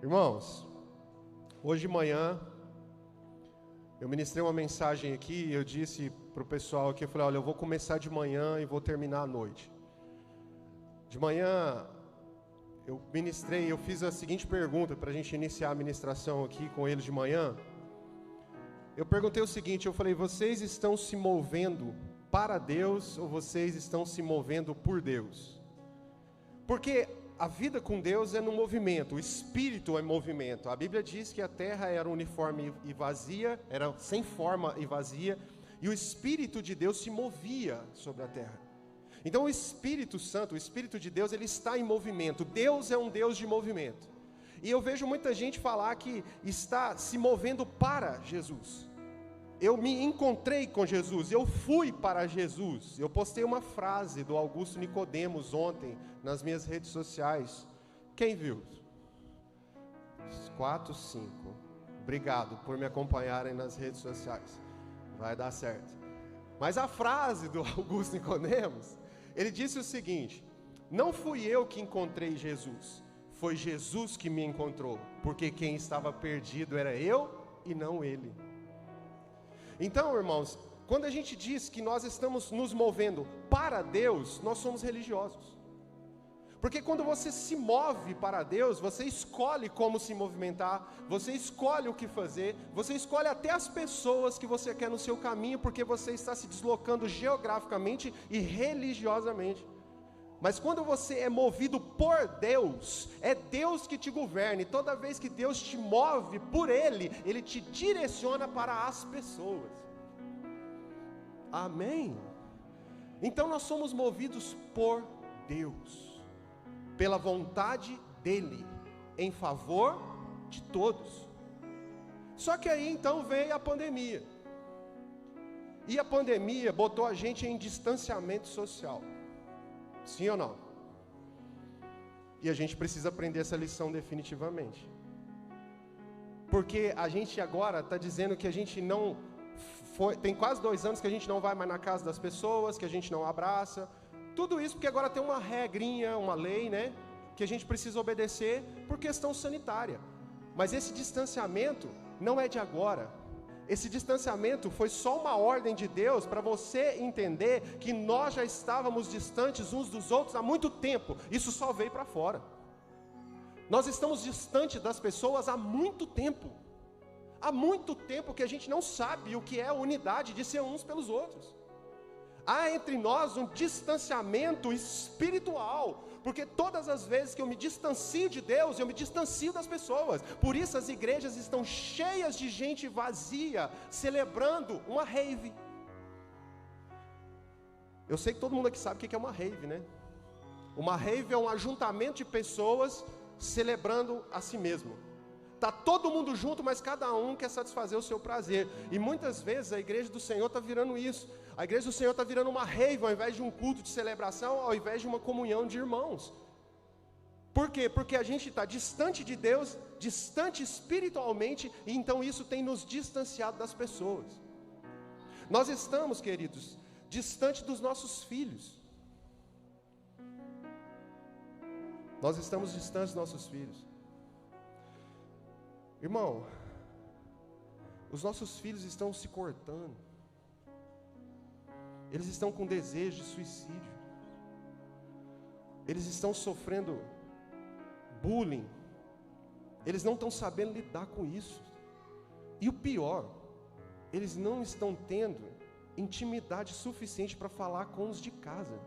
Irmãos, hoje de manhã eu ministrei uma mensagem aqui e eu disse para o pessoal aqui, eu falei, olha, eu vou começar de manhã e vou terminar à noite. De manhã eu ministrei, eu fiz a seguinte pergunta para a gente iniciar a ministração aqui com eles de manhã. Eu perguntei o seguinte, eu falei, vocês estão se movendo para Deus ou vocês estão se movendo por Deus? Porque a vida com Deus é no movimento, o Espírito é movimento. A Bíblia diz que a terra era uniforme e vazia, era sem forma e vazia, e o Espírito de Deus se movia sobre a terra. Então o Espírito Santo, o Espírito de Deus, ele está em movimento. Deus é um Deus de movimento. E eu vejo muita gente falar que está se movendo para Jesus. Eu me encontrei com Jesus, eu fui para Jesus. Eu postei uma frase do Augusto Nicodemos ontem nas minhas redes sociais. Quem viu? 4, 5. Obrigado por me acompanharem nas redes sociais. Vai dar certo. Mas a frase do Augusto Nicodemos, ele disse o seguinte: não fui eu que encontrei Jesus, foi Jesus que me encontrou, porque quem estava perdido era eu e não ele. Então, irmãos, quando a gente diz que nós estamos nos movendo para Deus, nós somos religiosos. Porque quando você se move para Deus, você escolhe como se movimentar, você escolhe o que fazer, você escolhe até as pessoas que você quer no seu caminho, porque você está se deslocando geograficamente e religiosamente. Mas quando você é movido por Deus, é Deus que te governa, e toda vez que Deus te move por Ele, Ele te direciona para as pessoas. Amém? Então nós somos movidos por Deus, pela vontade dEle, em favor de todos. Só que aí então veio a pandemia, e a pandemia botou a gente em distanciamento social. Sim ou não? E a gente precisa aprender essa lição definitivamente. Porque a gente agora está dizendo que a gente não foi, tem quase 2 anos que a gente não vai mais na casa das pessoas, que a gente não abraça. Tudo isso porque agora tem uma regrinha, uma lei, né? Que a gente precisa obedecer por questão sanitária. Mas esse distanciamento não é de agora. Esse distanciamento foi só uma ordem de Deus para você entender que nós já estávamos distantes uns dos outros há muito tempo. Isso só veio para fora. Nós estamos distantes das pessoas há muito tempo. Há muito tempo que a gente não sabe o que é a unidade de ser uns pelos outros. Há entre nós um distanciamento espiritual, porque todas as vezes que eu me distancio de Deus, eu me distancio das pessoas. Por isso as igrejas estão cheias de gente vazia, celebrando uma rave. Eu sei que todo mundo aqui sabe o que é uma rave, né? Uma rave é um ajuntamento de pessoas celebrando a si mesmo. Está todo mundo junto, mas cada um quer satisfazer o seu prazer. E muitas vezes a igreja do Senhor está virando isso. A igreja do Senhor está virando uma rave, ao invés de um culto de celebração, ao invés de uma comunhão de irmãos. Por quê? Porque a gente está distante de Deus, distante espiritualmente, e então isso tem nos distanciado das pessoas. Nós estamos, queridos, distante dos nossos filhos. Nós estamos distantes dos nossos filhos. Irmão, os nossos filhos estão se cortando. Eles estão com desejo de suicídio. Eles estão sofrendo bullying. Eles não estão sabendo lidar com isso. E o pior, eles não estão tendo intimidade suficiente para falar com os de casa.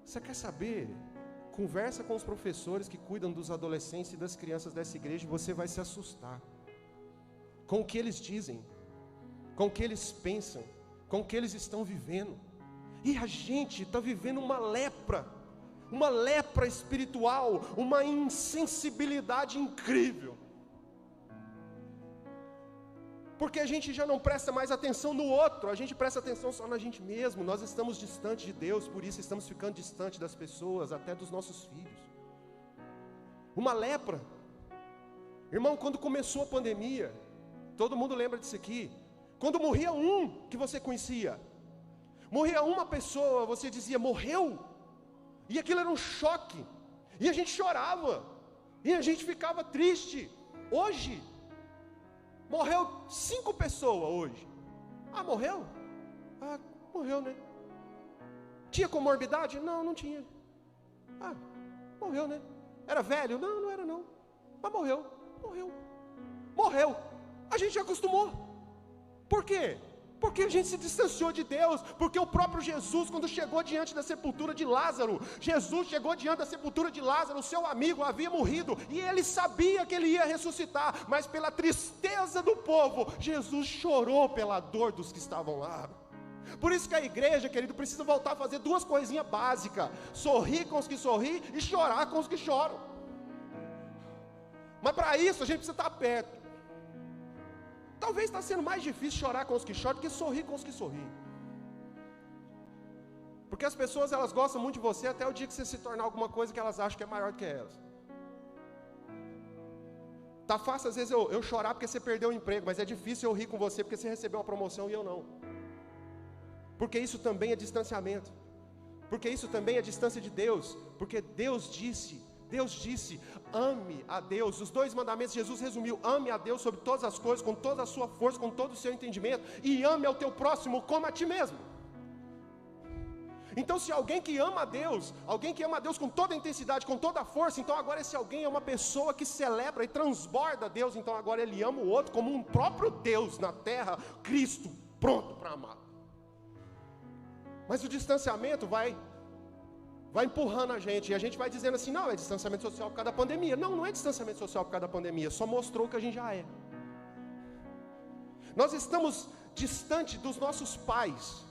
Você quer saber? Conversa com os professores que cuidam dos adolescentes e das crianças dessa igreja e você vai se assustar com o que eles dizem, com o que eles pensam, com o que eles estão vivendo. E a gente está vivendo uma lepra espiritual, uma insensibilidade incrível. Porque a gente já não presta mais atenção no outro, a gente presta atenção só na gente mesmo. Nós estamos distantes de Deus, por isso estamos ficando distantes das pessoas, até dos nossos filhos. Uma lepra. Irmão, quando começou a pandemia, todo mundo lembra disso aqui. Quando morria um que você conhecia, morria uma pessoa, você dizia, morreu? E aquilo era um choque, e a gente chorava. E a gente ficava triste. Hoje, morreu 5 pessoas hoje. Ah, morreu? Ah, morreu, né? Tinha comorbidade? Não, não tinha. Ah, morreu, né? Era velho? Não, não era não. Mas morreu. Morreu. A gente já acostumou. Por quê? Porque a gente se distanciou de Deus. Porque o próprio Jesus, quando chegou diante da sepultura de Lázaro, Jesus chegou diante da sepultura de Lázaro, o seu amigo havia morrido, e ele sabia que ele ia ressuscitar, mas pela tristeza do povo, Jesus chorou pela dor dos que estavam lá. Por isso que a igreja, querido, precisa voltar a fazer 2 coisinhas básicas: sorrir com os que sorriem e chorar com os que choram. Mas para isso a gente precisa estar perto. Talvez está sendo mais difícil chorar com os que choram do que sorrir com os que sorriem. Porque as pessoas, elas gostam muito de você até o dia que você se tornar alguma coisa que elas acham que é maior do que elas. Tá fácil às vezes eu chorar porque você perdeu o emprego, mas é difícil eu rir com você porque você recebeu uma promoção e eu não. Porque isso também é distanciamento. Porque isso também é distância de Deus. Porque Deus disse, ame a Deus. Os 2 mandamentos Jesus resumiu: ame a Deus sobre todas as coisas, com toda a sua força, com todo o seu entendimento, e ame ao teu próximo como a ti mesmo. Então, se alguém que ama a Deus, com toda a intensidade, com toda a força, então agora esse alguém é uma pessoa que celebra e transborda a Deus. Então agora ele ama o outro como um próprio Deus na terra, Cristo, pronto para amar. Mas o distanciamento vai empurrando a gente, e a gente vai dizendo assim: não, é distanciamento social por causa da pandemia. Não, não é distanciamento social por causa da pandemia, só mostrou que a gente já é. Nós estamos distante dos nossos pais.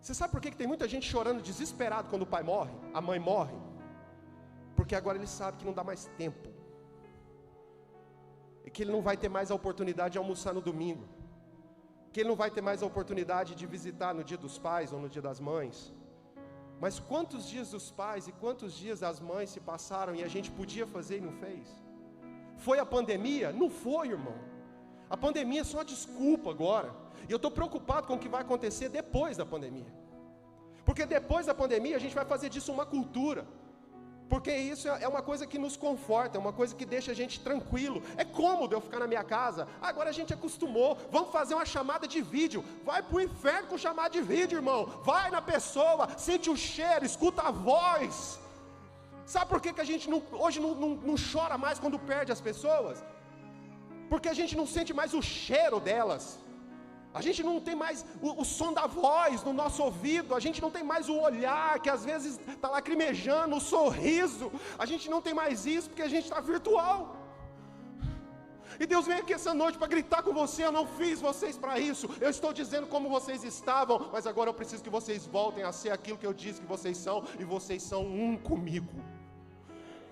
Você sabe por que tem muita gente chorando desesperado quando o pai morre, a mãe morre? Porque agora ele sabe que não dá mais tempo, e que ele não vai ter mais a oportunidade de almoçar no domingo, que ele não vai ter mais a oportunidade de visitar no dia dos pais ou no dia das mães. Mas quantos dias dos pais e quantos dias das mães se passaram e a gente podia fazer e não fez? Foi a pandemia? Não foi, irmão. A pandemia é só uma desculpa agora. E eu estou preocupado com o que vai acontecer depois da pandemia. Porque depois da pandemia a gente vai fazer disso uma cultura. Porque isso é uma coisa que nos conforta, é uma coisa que deixa a gente tranquilo. É cômodo eu ficar na minha casa. Agora a gente acostumou. Vamos fazer uma chamada de vídeo. Vai para o inferno com chamada de vídeo, irmão. Vai na pessoa, sente o cheiro, escuta a voz. Sabe por que a gente hoje não chora mais quando perde as pessoas? Porque a gente não sente mais o cheiro delas. A gente não tem mais o som da voz no nosso ouvido. A gente não tem mais o olhar que às vezes está lacrimejando, o sorriso. A gente não tem mais isso porque a gente está virtual. E Deus vem aqui essa noite para gritar com você: eu não fiz vocês para isso. Eu estou dizendo como vocês estavam, mas agora eu preciso que vocês voltem a ser aquilo que eu disse que vocês são. E vocês são um comigo.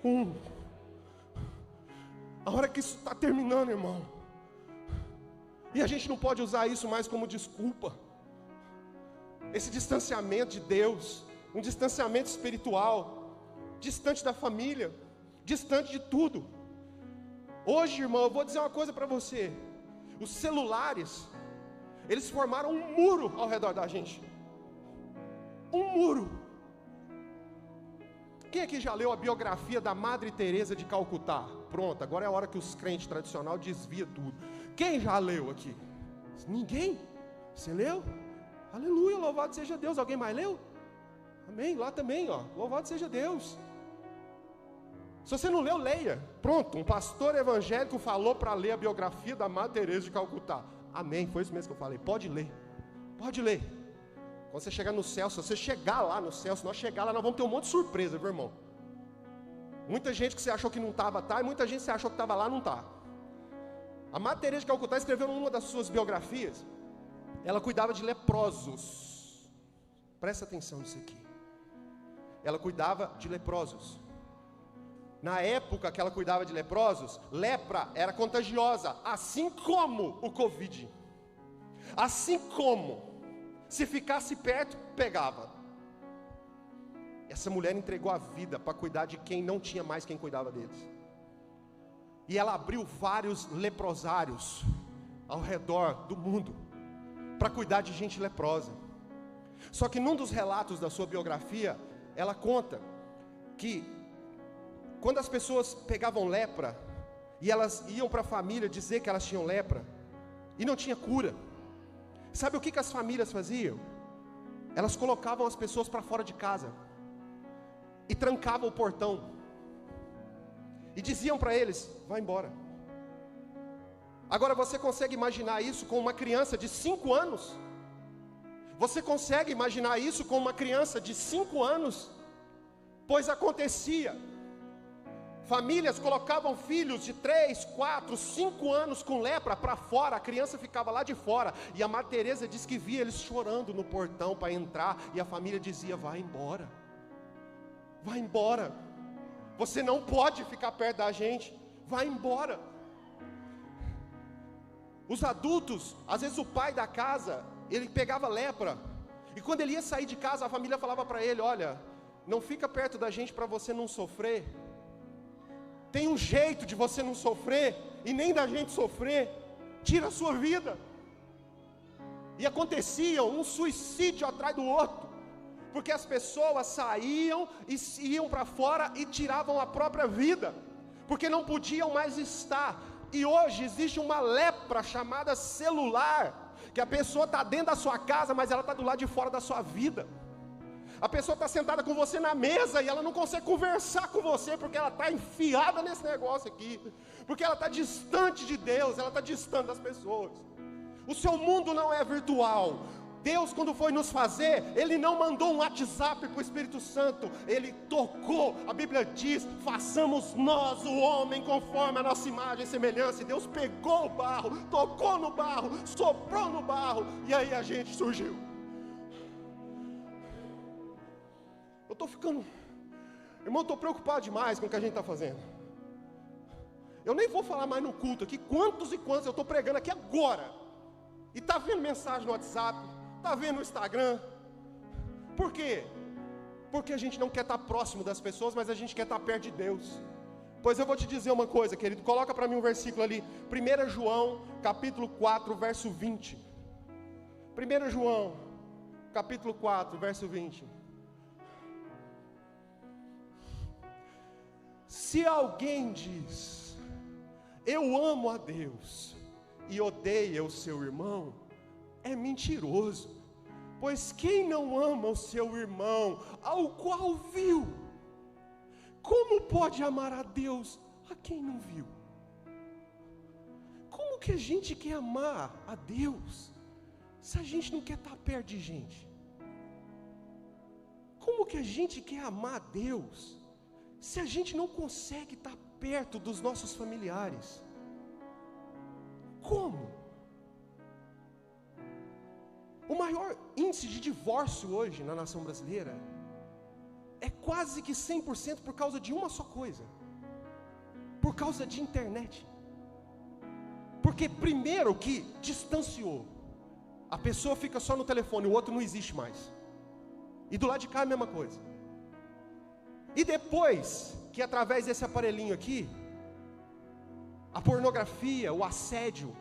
Um. A hora que isso está terminando, irmão, e a gente não pode usar isso mais como desculpa. Esse distanciamento de Deus, um distanciamento espiritual, distante da família, distante de tudo. Hoje, irmão, eu vou dizer uma coisa para você: os celulares, eles formaram um muro ao redor da gente. Um muro. Quem aqui já leu a biografia da Madre Teresa de Calcutá? Pronto, agora é a hora que os crentes tradicionais desviam tudo. Quem já leu aqui? Ninguém? Você leu? Aleluia, louvado seja Deus. Alguém mais leu? Amém, lá também, ó. Louvado seja Deus. Se você não leu, leia. Pronto, um pastor evangélico falou para ler a biografia da Madre Teresa de Calcutá. Amém, foi isso mesmo que eu falei. Pode ler, pode ler. Quando você chegar no céu, se você chegar lá no céu, se nós chegar lá, nós vamos ter um monte de surpresa, viu, irmão? Muita gente que você achou que não estava, tá, e muita gente que você achou que estava lá, não está. A Madre Teresa de Calcutá escreveu numa das suas biografias, ela cuidava de leprosos. Presta atenção nisso aqui. Ela cuidava de leprosos. Na época que ela cuidava de leprosos, lepra era contagiosa, assim como o Covid. Assim como, se ficasse perto, pegava. Essa mulher entregou a vida para cuidar de quem não tinha mais quem cuidava deles. E ela abriu vários leprosários ao redor do mundo para cuidar de gente leprosa. Só que num dos relatos da sua biografia, ela conta que quando as pessoas pegavam lepra, e elas iam para a família dizer que elas tinham lepra, e não tinha cura, sabe o que as famílias faziam? Elas colocavam as pessoas para fora de casa, e trancavam o portão, e diziam para eles: vai embora. Agora você consegue imaginar isso com uma criança de 5 anos? Você consegue imaginar isso com uma criança de 5 anos? Pois acontecia, famílias colocavam filhos de 3, 4, 5 anos com lepra para fora, a criança ficava lá de fora, e a Madre Teresa diz que via eles chorando no portão para entrar, e a família dizia: vai embora, você não pode ficar perto da gente, vai embora. Os adultos, às vezes o pai da casa, ele pegava lepra, e quando ele ia sair de casa, a família falava para ele: olha, não fica perto da gente para você não sofrer, tem um jeito de você não sofrer, e nem da gente sofrer, tira a sua vida. E acontecia um suicídio atrás do outro, porque as pessoas saíam e iam para fora e tiravam a própria vida, porque não podiam mais estar. E hoje existe uma lepra chamada celular, que a pessoa está dentro da sua casa, mas ela está do lado de fora da sua vida. A pessoa está sentada com você na mesa e ela não consegue conversar com você, porque ela está enfiada nesse negócio aqui, porque ela está distante de Deus, ela está distante das pessoas. O seu mundo não é virtual. Deus, quando foi nos fazer, Ele não mandou um WhatsApp para o Espírito Santo, Ele tocou. A Bíblia diz: façamos nós o homem conforme a nossa imagem e semelhança. E Deus pegou o barro, tocou no barro, soprou no barro, e aí a gente surgiu. Irmão, estou preocupado demais com o que a gente está fazendo. Eu nem vou falar mais no culto aqui, quantos e quantos eu estou pregando aqui agora, e está vendo mensagem no WhatsApp, está vendo no Instagram. Por quê? Porque a gente não quer estar próximo das pessoas, mas a gente quer estar perto de Deus. Pois eu vou te dizer uma coisa, querido, coloca para mim um versículo ali, 1 João, capítulo 4, verso 20. 1 João, capítulo 4, verso 20. Se alguém diz: eu amo a Deus, e odeia o seu irmão, é mentiroso. Pois quem não ama o seu irmão, ao qual viu, como pode amar a Deus a quem não viu? Como que a gente quer amar a Deus se a gente não quer estar perto de gente? Como que a gente quer amar a Deus se a gente não consegue estar perto dos nossos familiares? Como? O maior índice de divórcio hoje na nação brasileira é quase que 100% por causa de uma só coisa: por causa de internet. Porque primeiro que distanciou, a pessoa fica só no telefone, o outro não existe mais, e do lado de cá é a mesma coisa. E depois que através desse aparelhinho aqui, a pornografia, o assédio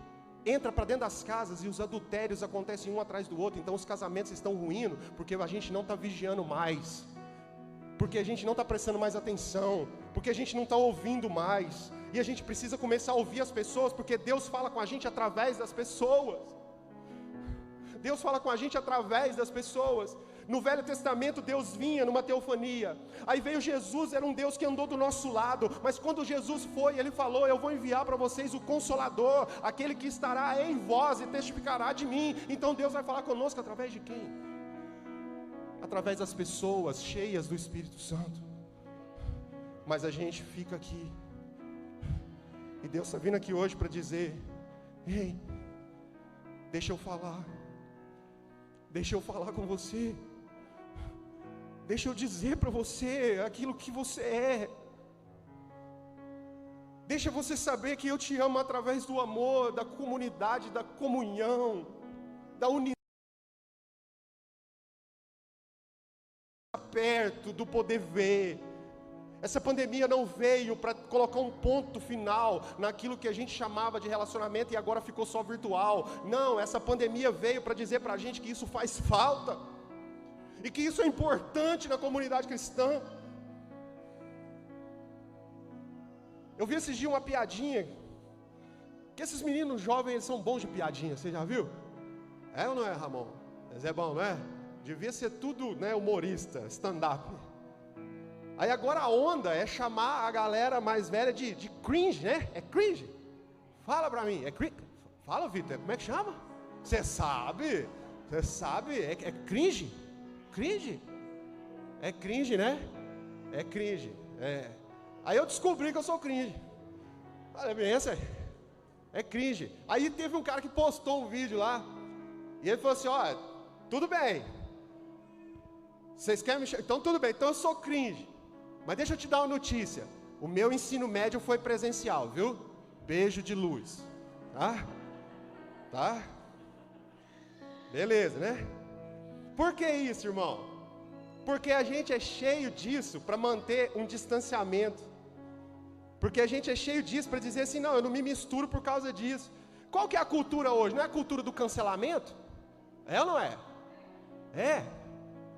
entra para dentro das casas, e os adultérios acontecem um atrás do outro. Então os casamentos estão ruindo, porque a gente não está vigiando mais, porque a gente não está prestando mais atenção, porque a gente não está ouvindo mais. E a gente precisa começar a ouvir as pessoas, porque Deus fala com a gente através das pessoas. Deus fala com a gente através das pessoas. No Velho Testamento Deus vinha numa teofania, aí veio Jesus, era um Deus que andou do nosso lado, mas quando Jesus foi, Ele falou: eu vou enviar para vocês o Consolador, aquele que estará em vós e testificará de mim. Então Deus vai falar conosco através de quem? Através das pessoas cheias do Espírito Santo. Mas a gente fica aqui, e Deus está vindo aqui hoje para dizer: ei, deixa eu falar com você. Deixa eu dizer para você aquilo que você é. Deixa você saber que eu te amo através do amor, da comunidade, da comunhão, da unidade, perto do poder ver. Essa pandemia não veio para colocar um ponto final naquilo que a gente chamava de relacionamento e agora ficou só virtual. Não, essa pandemia veio para dizer para a gente que isso faz falta, e que isso é importante na comunidade cristã. Eu vi esses dias uma piadinha, que esses meninos jovens, eles são bons de piadinha, você já viu? É ou não é, Ramon? Mas é bom, não é? Devia ser tudo, né, humorista, stand-up. Aí agora a onda é chamar a galera mais velha de cringe, né? É cringe? Fala pra mim, é cringe? Fala, Vitor, como é que chama? Você sabe, é cringe? Cringe? É cringe, né? É cringe, é. Aí eu descobri que eu sou cringe. Olha bem, essa é cringe. Aí teve um cara que postou um vídeo lá, e ele falou assim, ó, tudo bem, vocês querem me chamar? Então tudo bem, então eu sou cringe. Mas deixa eu te dar uma notícia, o meu ensino médio foi presencial, viu? Beijo de luz, tá? Tá? Beleza, né? Por que isso, irmão? Porque a gente é cheio disso para manter um distanciamento. Porque a gente é cheio disso para dizer assim, não, eu não me misturo por causa disso. Qual que é a cultura hoje? Não é a cultura do cancelamento? É ou não é? É.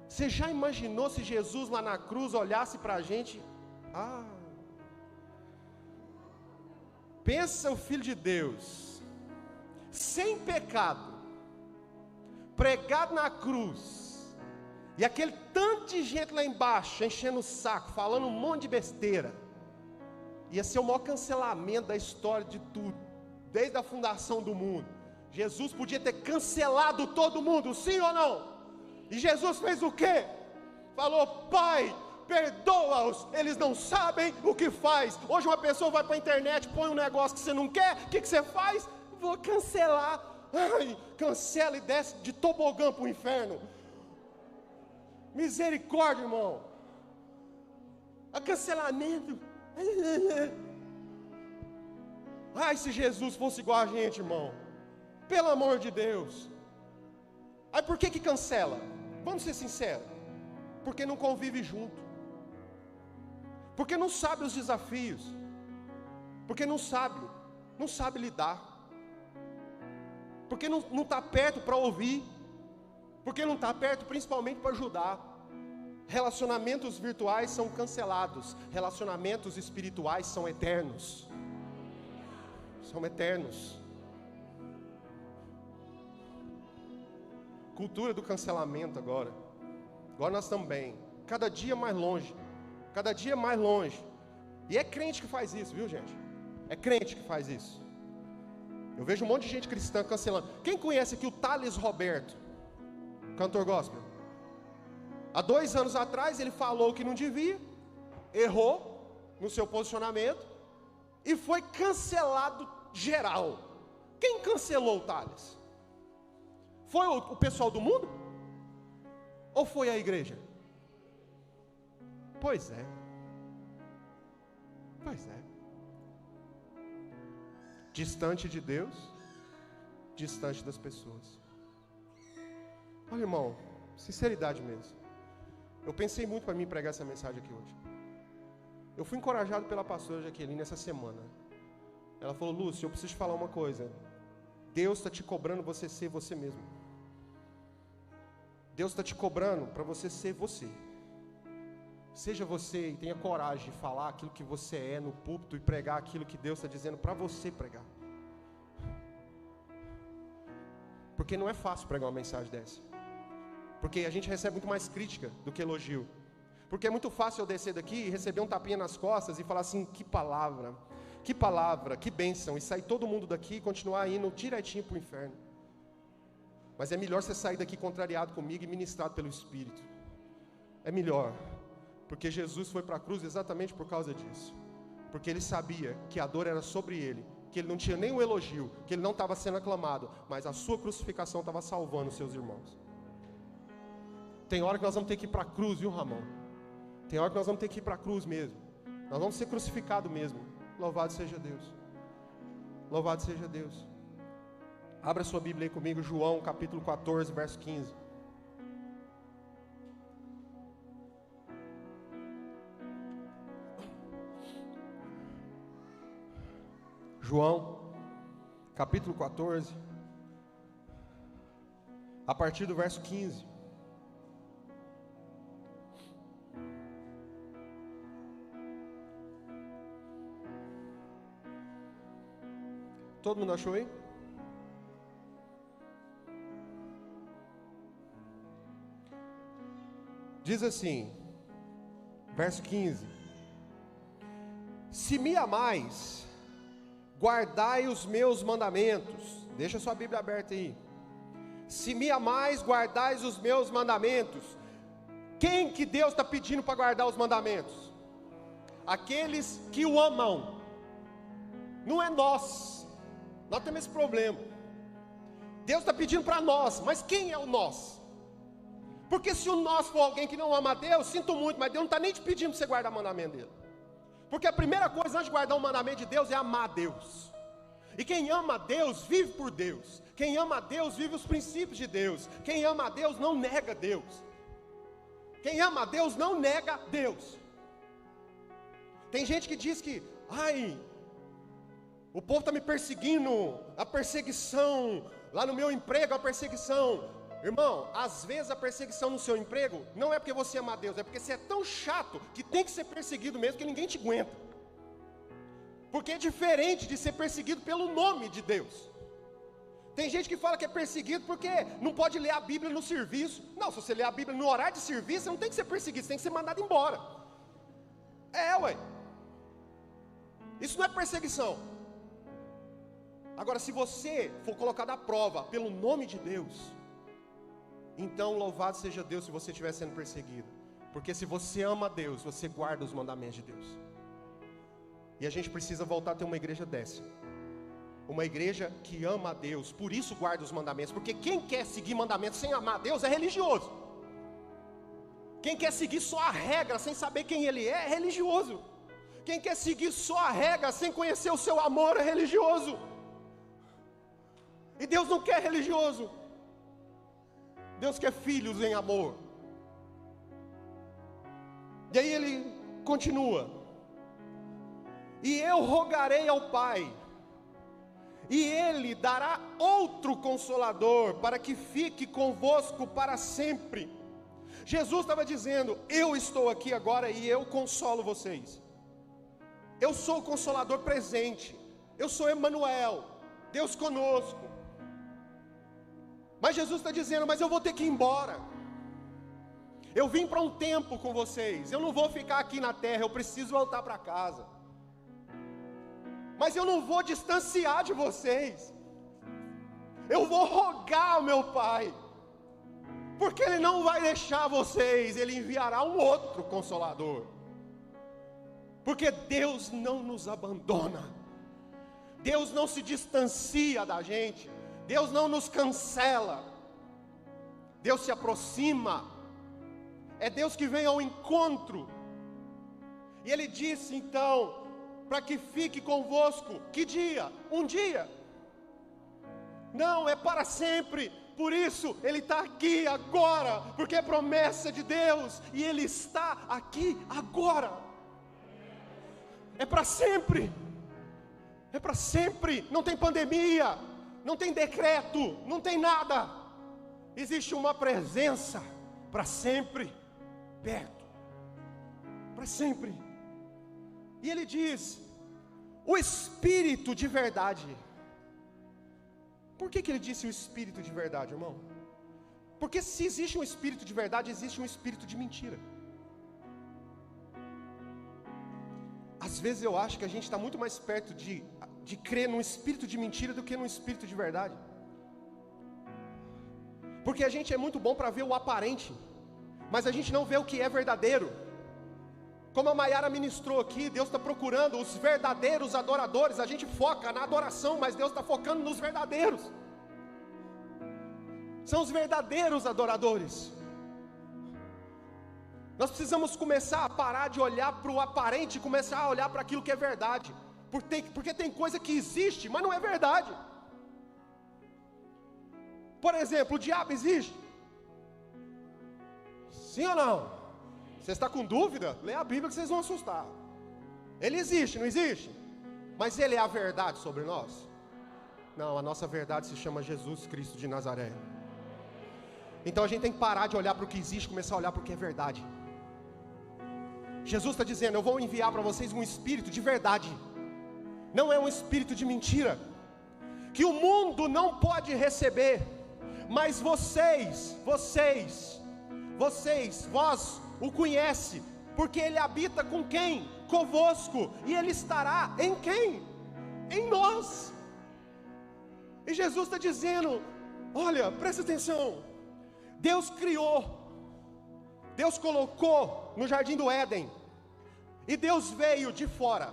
Você já imaginou se Jesus lá na cruz olhasse para a gente? Pensa o Filho de Deus, sem pecado, pregado na cruz, e aquele tanto de gente lá embaixo, enchendo o saco, falando um monte de besteira. Ia ser o maior cancelamento da história de tudo, desde a fundação do mundo. Jesus podia ter cancelado todo mundo, sim ou não? E Jesus fez o quê? Falou, Pai, perdoa-os, eles não sabem o que faz. Hoje uma pessoa vai para a internet, põe um negócio que você não quer, o que você faz? Vou cancelar. Ai, cancela e desce de tobogã para o inferno. Misericórdia, irmão. A cancelamento. Ai, se Jesus fosse igual a gente, irmão. Pelo amor de Deus. Aí por que cancela? Vamos ser sinceros. Porque não convive junto. Porque não sabe os desafios. Porque não sabe lidar. Porque não está perto para ouvir. Porque não está perto principalmente para ajudar. Relacionamentos virtuais são cancelados. Relacionamentos espirituais são eternos. São eternos. Cultura do cancelamento agora. Agora nós também. Cada dia mais longe. Cada dia mais longe. E é crente que faz isso, viu, gente? É crente que faz isso. Eu vejo um monte de gente cristã cancelando. Quem conhece aqui o Thales Roberto? Cantor gospel. Há 2 anos atrás ele falou que não devia. Errou no seu posicionamento. E foi cancelado geral. Quem cancelou o Thales? Foi o pessoal do mundo? Ou foi a igreja? Pois é. Pois é. Distante de Deus, distante das pessoas. Olha, irmão, sinceridade mesmo. Eu pensei muito para mim pregar essa mensagem aqui hoje. Eu fui encorajado pela pastora Jaqueline essa semana. Ela falou, Lúcio, eu preciso te falar uma coisa. Deus está te cobrando você ser você mesmo. Deus está te cobrando para você ser você. Seja você e tenha coragem de falar aquilo que você é no púlpito e pregar aquilo que Deus está dizendo para você pregar. Porque não é fácil pregar uma mensagem dessa. Porque a gente recebe muito mais crítica do que elogio. Porque é muito fácil eu descer daqui e receber um tapinha nas costas e falar assim, que palavra, que bênção, e sair todo mundo daqui e continuar indo direitinho para o inferno. Mas é melhor você sair daqui contrariado comigo e ministrado pelo Espírito. É melhor. Porque Jesus foi para a cruz exatamente por causa disso. Porque ele sabia que a dor era sobre ele, que ele não tinha nenhum elogio, que ele não estava sendo aclamado, mas a sua crucificação estava salvando os seus irmãos. Tem hora que nós vamos ter que ir para a cruz, viu, Ramon? Tem hora que nós vamos ter que ir para a cruz mesmo. Nós vamos ser crucificados mesmo. Louvado seja Deus. Louvado seja Deus. Abra sua Bíblia aí comigo, João capítulo 14, verso 15. João, capítulo 14, a partir do verso 15. Todo mundo achou aí? Diz assim, verso 15: se me amais, guardai os meus mandamentos. Deixa sua Bíblia aberta aí. Se me amais, guardais os meus mandamentos. Quem que Deus está pedindo para guardar os mandamentos? Aqueles que o amam. Não é nós. Nós temos esse problema. Deus está pedindo para nós, mas quem é o nós? Porque se o nós for alguém que não ama a Deus, sinto muito, mas Deus não está nem te pedindo para você guardar o mandamento dele. Porque a primeira coisa antes de guardar o mandamento de Deus é amar a Deus. E quem ama a Deus vive por Deus. Quem ama a Deus vive os princípios de Deus. Quem ama a Deus não nega Deus. Quem ama a Deus não nega Deus. Tem gente que diz que, o povo está me perseguindo, a perseguição, lá no meu emprego a perseguição. Irmão, às vezes a perseguição no seu emprego não é porque você ama a Deus, é porque você é tão chato que tem que ser perseguido mesmo, que ninguém te aguenta. Porque é diferente de ser perseguido pelo nome de Deus. Tem gente que fala que é perseguido porque não pode ler a Bíblia no serviço. Não, se você ler a Bíblia no horário de serviço, você não tem que ser perseguido, você tem que ser mandado embora. Isso não é perseguição. Agora, se você for colocado à prova pelo nome de Deus, então louvado seja Deus se você estiver sendo perseguido. Porque se você ama a Deus, você guarda os mandamentos de Deus. E a gente precisa voltar a ter uma igreja dessa. Uma igreja que ama a Deus, por isso guarda os mandamentos. Porque quem quer seguir mandamentos sem amar a Deus é religioso. Quem quer seguir só a regra sem saber quem Ele é religioso. Quem quer seguir só a regra sem conhecer o seu amor é religioso. E Deus não quer religioso. Deus quer filhos em amor. E aí ele continua: e eu rogarei ao Pai, e Ele dará outro Consolador, para que fique convosco para sempre. Jesus estava dizendo: eu estou aqui agora e eu consolo vocês. Eu sou o Consolador presente. Eu sou Emanuel, Deus conosco. Mas Jesus está dizendo: mas eu vou ter que ir embora. Eu vim para um tempo com vocês. Eu não vou ficar aqui na terra. Eu preciso voltar para casa. Mas eu não vou distanciar de vocês. Eu vou rogar ao meu Pai, porque Ele não vai deixar vocês. Ele enviará um outro Consolador. Porque Deus não nos abandona. Deus não se distancia da gente. Deus não nos cancela. Deus se aproxima. É Deus que vem ao encontro. E Ele disse então, para que fique convosco, que dia? Um dia. Não, é para sempre. Por isso Ele está aqui agora, porque é promessa de Deus, e Ele está aqui agora. É para sempre. É para sempre. Não tem pandemia, não tem decreto, não tem nada. Existe uma presença para sempre, perto, para sempre. E Ele diz: o Espírito de verdade. Por que Ele disse o Espírito de verdade, irmão? Porque se existe um Espírito de verdade, existe um Espírito de mentira. Às vezes eu acho que a gente está muito mais perto de crer num espírito de mentira do que num espírito de verdade. Porque a gente é muito bom para ver o aparente, mas a gente não vê o que é verdadeiro. Como a Maiara ministrou aqui, Deus está procurando os verdadeiros adoradores. A gente foca na adoração, mas Deus está focando nos verdadeiros. São os verdadeiros adoradores. Nós precisamos começar a parar de olhar para o aparente e começar a olhar para aquilo que é verdade. Porque tem coisa que existe, mas não é verdade. Por exemplo, o diabo existe? Sim ou não? Você está com dúvida? Lê a Bíblia que vocês vão assustar. Ele existe, não existe? Mas ele é a verdade sobre nós? Não, a nossa verdade se chama Jesus Cristo de Nazaré. Então a gente tem que parar de olhar para o que existe e começar a olhar para o que é verdade. Jesus está dizendo: eu vou enviar para vocês um espírito de verdade. Não é um espírito de mentira. que o mundo não pode receber, mas vós o conhece, porque ele habita com quem? Convosco, e ele estará em quem? Em nós. E Jesus está dizendo, olha, presta atenção, Deus criou, Deus colocou no jardim do Éden, e Deus veio de fora,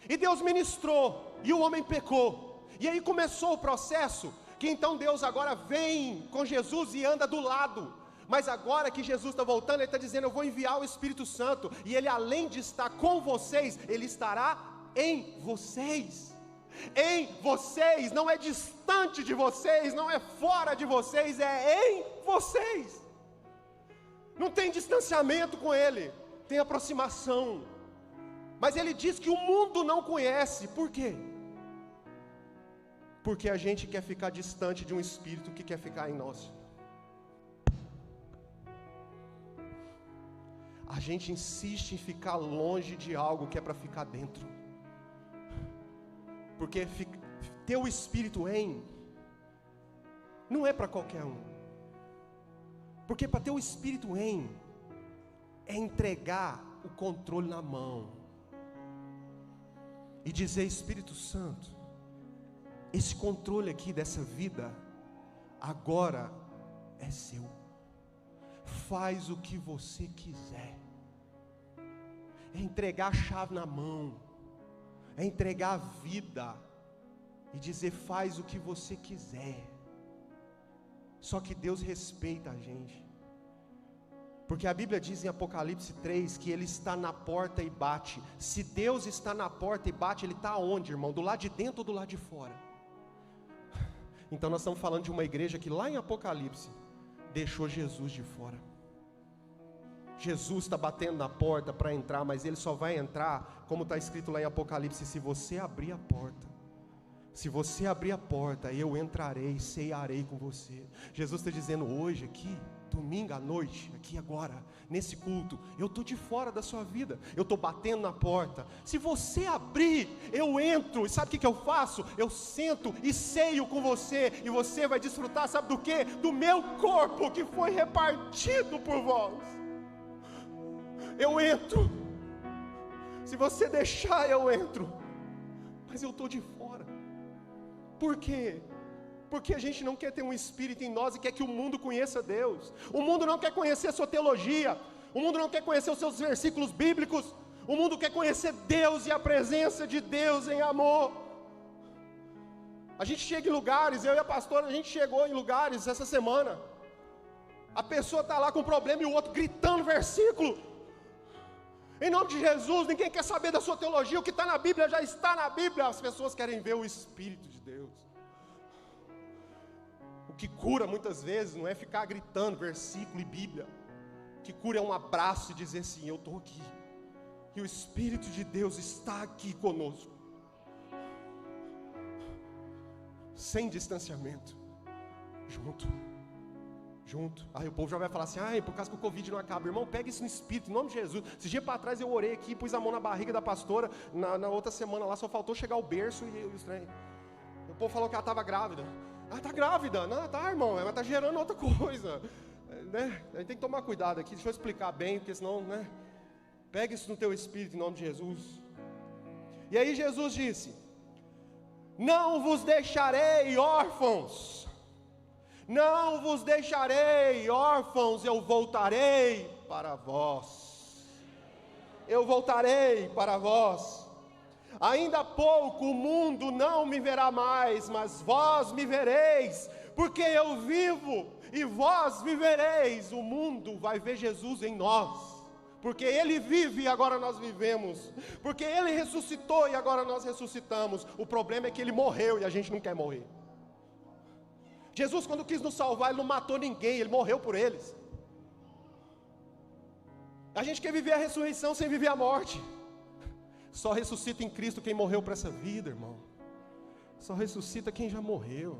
e Deus ministrou, e o homem pecou, e aí começou o processo, que então Deus agora vem com Jesus e anda do lado, mas agora que Jesus está voltando, Ele está dizendo, eu vou enviar o Espírito Santo, e Ele além de estar com vocês, Ele estará em vocês, não é distante de vocês, não é fora de vocês, é em vocês, não tem distanciamento com Ele, tem aproximação, mas Ele diz que o mundo não conhece, por quê? Porque a gente quer ficar distante de um Espírito que quer ficar em nós, a gente insiste em ficar longe de algo que é para ficar dentro, porque ter o Espírito não é para qualquer um, porque para ter o Espírito é entregar o controle na mão, e dizer, Espírito Santo, esse controle aqui dessa vida, agora é seu, faz o que você quiser, é entregar a chave na mão, é entregar a vida, e dizer, faz o que você quiser, só que Deus respeita a gente, porque a Bíblia diz em Apocalipse 3, que Ele está na porta e bate. Se Deus está na porta e bate, Ele está onde, irmão? Do lado de dentro ou do lado de fora? Então nós estamos falando de uma igreja que lá em Apocalipse, deixou Jesus de fora. Jesus está batendo na porta para entrar, mas Ele só vai entrar, como está escrito lá em Apocalipse, se você abrir a porta. Se você abrir a porta, eu entrarei, cearei com você. Jesus está dizendo hoje aqui, domingo à noite, aqui agora, nesse culto, eu estou de fora da sua vida, eu estou batendo na porta, se você abrir, eu entro, e sabe o que eu faço? Eu sento e ceio com você, e você vai desfrutar, sabe do que? Do meu corpo, que foi repartido por vós. Eu entro, se você deixar eu entro, mas eu estou de fora. Por quê? Porque a gente não quer ter um Espírito em nós e quer que o mundo conheça Deus. O mundo não quer conhecer a sua teologia, o mundo não quer conhecer os seus versículos bíblicos, o mundo quer conhecer Deus e a presença de Deus em amor. A gente chega em lugares, eu e a pastora, a gente chegou em lugares essa semana, a pessoa está lá com problema e o outro gritando versículo, em nome de Jesus, ninguém quer saber da sua teologia, o que está na Bíblia já está na Bíblia, as pessoas querem ver o Espírito de Deus. O que cura muitas vezes não é ficar gritando versículo e Bíblia, o que cura é um abraço e dizer assim, eu estou aqui, e o Espírito de Deus está aqui conosco, sem distanciamento, junto. Aí o povo já vai falar assim, por causa que o Covid não acaba. Irmão, pega isso no Espírito, em nome de Jesus. Esse dia para trás eu orei aqui, pus a mão na barriga da pastora, na outra semana lá só faltou chegar o berço e o estranho. O povo falou que ela estava grávida. Está grávida? Não, tá, irmão, ela está gerando outra coisa, né? A gente tem que tomar cuidado aqui, deixa eu explicar bem, porque senão, né? Pega isso no teu Espírito, em nome de Jesus. E aí Jesus disse, não vos deixarei órfãos, não vos deixarei órfãos, eu voltarei para vós, eu voltarei para vós. Ainda há pouco o mundo não me verá mais, mas vós me vereis, porque eu vivo e vós vivereis. O mundo vai ver Jesus em nós, porque Ele vive e agora nós vivemos, porque Ele ressuscitou e agora nós ressuscitamos. O problema é que Ele morreu e a gente não quer morrer. Jesus, quando quis nos salvar, Ele não matou ninguém, Ele morreu por eles. A gente quer viver a ressurreição sem viver a morte. Só ressuscita em Cristo quem morreu para essa vida, irmão. Só ressuscita quem já morreu.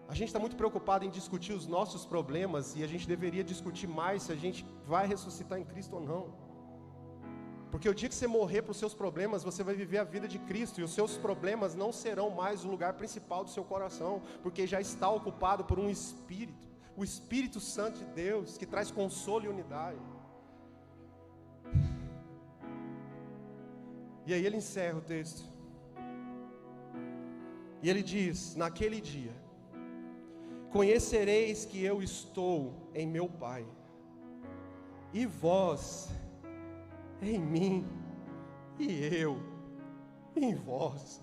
A gente está muito preocupado em discutir os nossos problemas, e a gente deveria discutir mais se a gente vai ressuscitar em Cristo ou não. Porque o dia que você morrer para os seus problemas, você vai viver a vida de Cristo, e os seus problemas não serão mais o lugar principal do seu coração, porque já está ocupado por um Espírito, o Espírito Santo de Deus, que traz consolo e unidade. E aí ele encerra o texto, e ele diz: naquele dia, conhecereis que eu estou em meu Pai, e vós em mim, e eu em vós.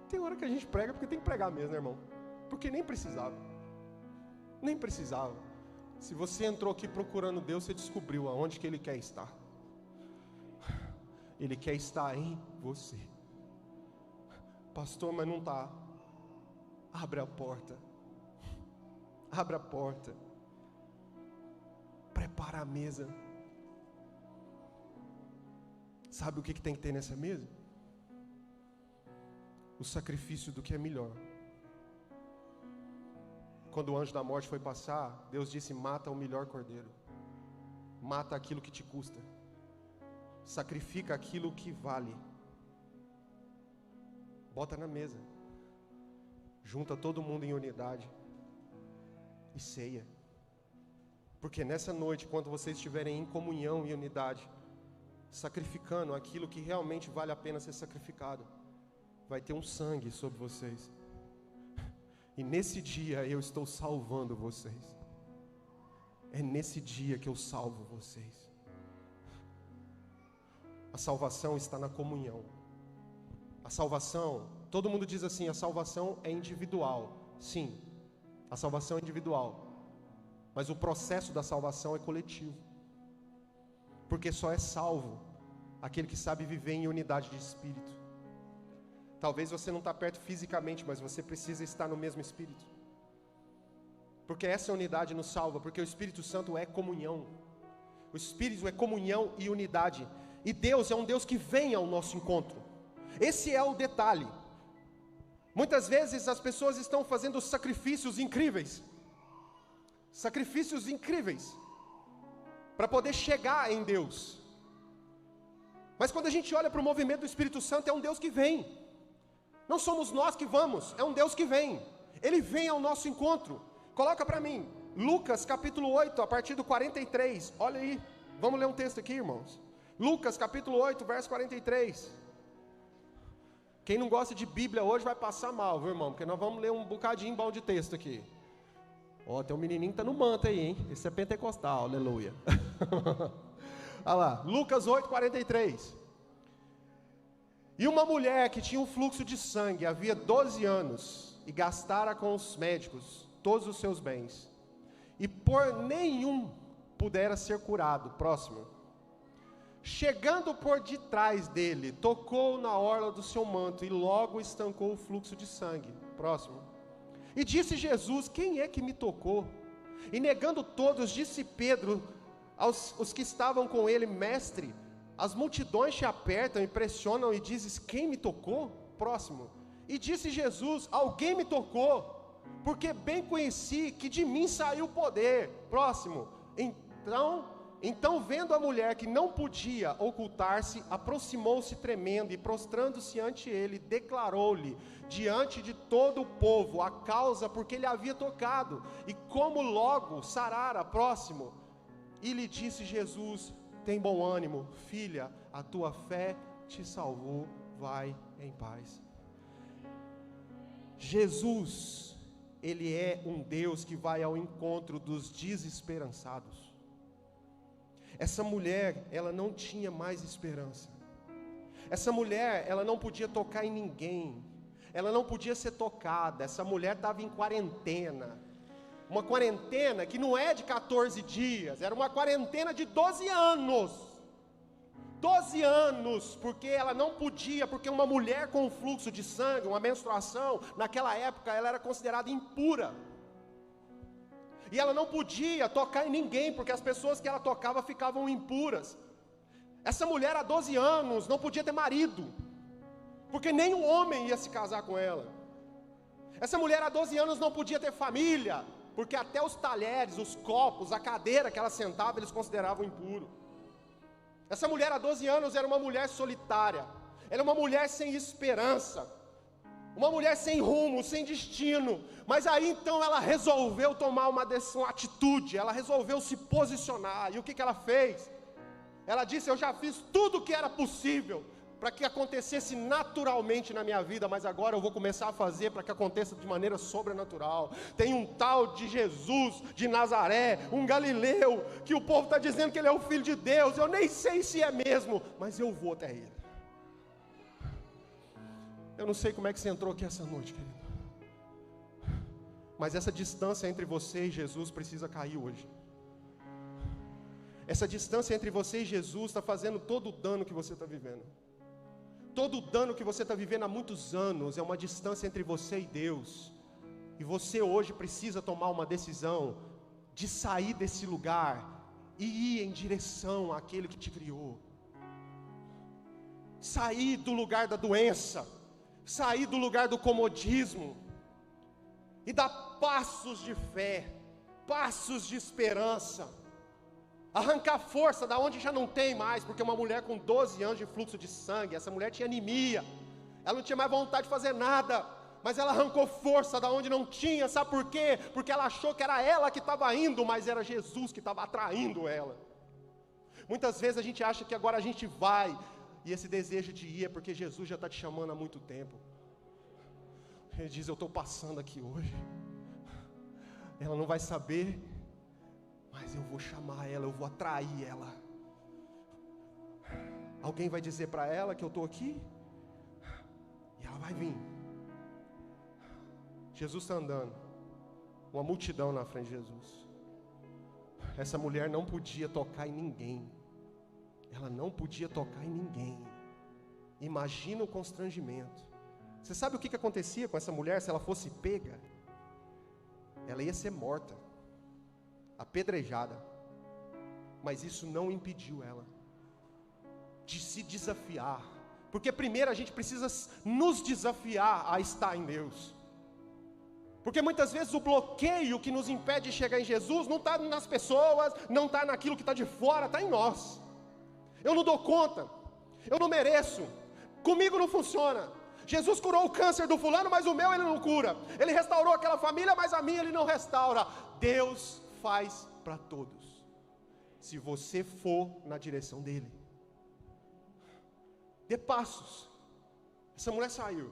Tem hora que a gente prega porque tem que pregar mesmo, né, irmão? Porque nem precisava. Nem precisava. Se você entrou aqui procurando Deus, você descobriu aonde que Ele quer estar. Ele quer estar em você. Pastor, mas não está. Abre a porta. Abre a porta. Prepara a mesa. Sabe o que tem que ter nessa mesa? O sacrifício do que é melhor. Quando o anjo da morte foi passar, Deus disse: mata o melhor cordeiro. Mata aquilo que te custa. Sacrifica aquilo que vale. Bota na mesa. Junta todo mundo em unidade. E ceia. Porque nessa noite, quando vocês estiverem em comunhão e unidade, sacrificando aquilo que realmente vale a pena ser sacrificado, vai ter um sangue sobre vocês. E nesse dia eu estou salvando vocês. É nesse dia que eu salvo vocês. A salvação está na comunhão. A salvação, todo mundo diz assim: a salvação é individual. Sim, a salvação é individual. Mas o processo da salvação é coletivo. Porque só é salvo aquele que sabe viver em unidade de espírito. Talvez você não está perto fisicamente, mas você precisa estar no mesmo espírito. Porque essa unidade nos salva, porque o Espírito Santo é comunhão. O Espírito é comunhão e unidade. E Deus é um Deus que vem ao nosso encontro. Esse é o detalhe. Muitas vezes as pessoas estão fazendo sacrifícios incríveis. Sacrifícios incríveis para poder chegar em Deus. Mas quando a gente olha para o movimento do Espírito Santo, é um Deus que vem. Não somos nós que vamos, é um Deus que vem. Ele vem ao nosso encontro. Coloca para mim, Lucas capítulo 8, a partir do 43. Olha aí, vamos ler um texto aqui, irmãos. Lucas capítulo 8, verso 43. Quem não gosta de Bíblia hoje vai passar mal, viu, irmão? Porque nós vamos ler um bocadinho bom de texto aqui. Ó, tem um menininho que está no manto aí, hein? Esse é pentecostal, aleluia. Olha lá, Lucas 8, 43. E uma mulher que tinha um fluxo de sangue havia 12 anos, e gastara com os médicos todos os seus bens, e por nenhum pudera ser curado. Próximo. Chegando por detrás dele, tocou na orla do seu manto, e logo estancou o fluxo de sangue. Próximo. E disse Jesus: quem é que me tocou? E negando todos, disse Pedro aos os que estavam com ele: mestre, as multidões te apertam e pressionam, e dizes: quem me tocou? Próximo. E disse Jesus: alguém me tocou, porque bem conheci que de mim saiu o poder. Próximo. Então vendo a mulher que não podia ocultar-se, aproximou-se tremendo, e prostrando-se ante ele, declarou-lhe diante de todo o povo a causa porque ele havia tocado, e como logo sarara. Próximo. E lhe disse Jesus: tem bom ânimo, filha, a tua fé te salvou, vai em paz. Jesus, Ele é um Deus que vai ao encontro dos desesperançados. Essa mulher, ela não tinha mais esperança. Essa mulher, ela não podia tocar em ninguém. Ela não podia ser tocada. Essa mulher estava em quarentena. Uma quarentena que não é de 14 dias, era uma quarentena de 12 anos. 12 anos, porque ela não podia, porque uma mulher com um fluxo de sangue, uma menstruação, naquela época ela era considerada impura. E ela não podia tocar em ninguém, porque as pessoas que ela tocava ficavam impuras. Essa mulher há 12 anos não podia ter marido, porque nenhum homem ia se casar com ela. Essa mulher há 12 anos não podia ter família, porque até os talheres, os copos, a cadeira que ela sentava, eles consideravam impuro. Essa mulher há 12 anos era uma mulher solitária, era uma mulher sem esperança, uma mulher sem rumo, sem destino. Mas aí então ela resolveu tomar uma decisão, uma atitude, ela resolveu se posicionar. E o que ela fez? Ela disse: eu já fiz tudo o que era possível para que acontecesse naturalmente na minha vida, mas agora eu vou começar a fazer para que aconteça de maneira sobrenatural. Tem um tal de Jesus de Nazaré, um galileu, que o povo está dizendo que ele é o Filho de Deus. Eu nem sei se é mesmo, mas eu vou até ele. Eu não sei como é que você entrou aqui essa noite, querido, mas essa distância entre você e Jesus precisa cair hoje. Essa distância entre você e Jesus está fazendo todo o dano que você está vivendo. Todo o dano que você está vivendo há muitos anos é uma distância entre você e Deus. E você hoje precisa tomar uma decisão de sair desse lugar e ir em direção àquele que te criou. Sair do lugar da doença, sair do lugar do comodismo e dar passos de fé, passos de esperança. Arrancar força da onde já não tem mais, porque uma mulher com 12 anos de fluxo de sangue, essa mulher tinha anemia, ela não tinha mais vontade de fazer nada, mas ela arrancou força da onde não tinha. Sabe por quê? Porque ela achou que era ela que estava indo, mas era Jesus que estava atraindo ela. Muitas vezes a gente acha que agora a gente vai, e esse desejo de ir é porque Jesus já está te chamando há muito tempo. Ele diz: eu estou passando aqui hoje, ela não vai saber, mas eu vou chamar ela, eu vou atrair ela. Alguém vai dizer para ela que eu estou aqui, e ela vai vir. Jesus está andando, uma multidão na frente de Jesus. Essa mulher não podia tocar em ninguém, ela não podia tocar em ninguém. Imagina o constrangimento. Você sabe o que acontecia com essa mulher se ela fosse pega? Ela ia ser morta, apedrejada, mas isso não impediu ela de se desafiar, porque primeiro a gente precisa nos desafiar a estar em Deus, porque muitas vezes o bloqueio que nos impede de chegar em Jesus não está nas pessoas, não está naquilo que está de fora, está em nós. Eu não dou conta, eu não mereço, comigo não funciona. Jesus curou o câncer do fulano, mas o meu ele não cura. Ele restaurou aquela família, mas a minha ele não restaura. Deus faz para todos, se você for na direção dele. Dê passos. Essa mulher saiu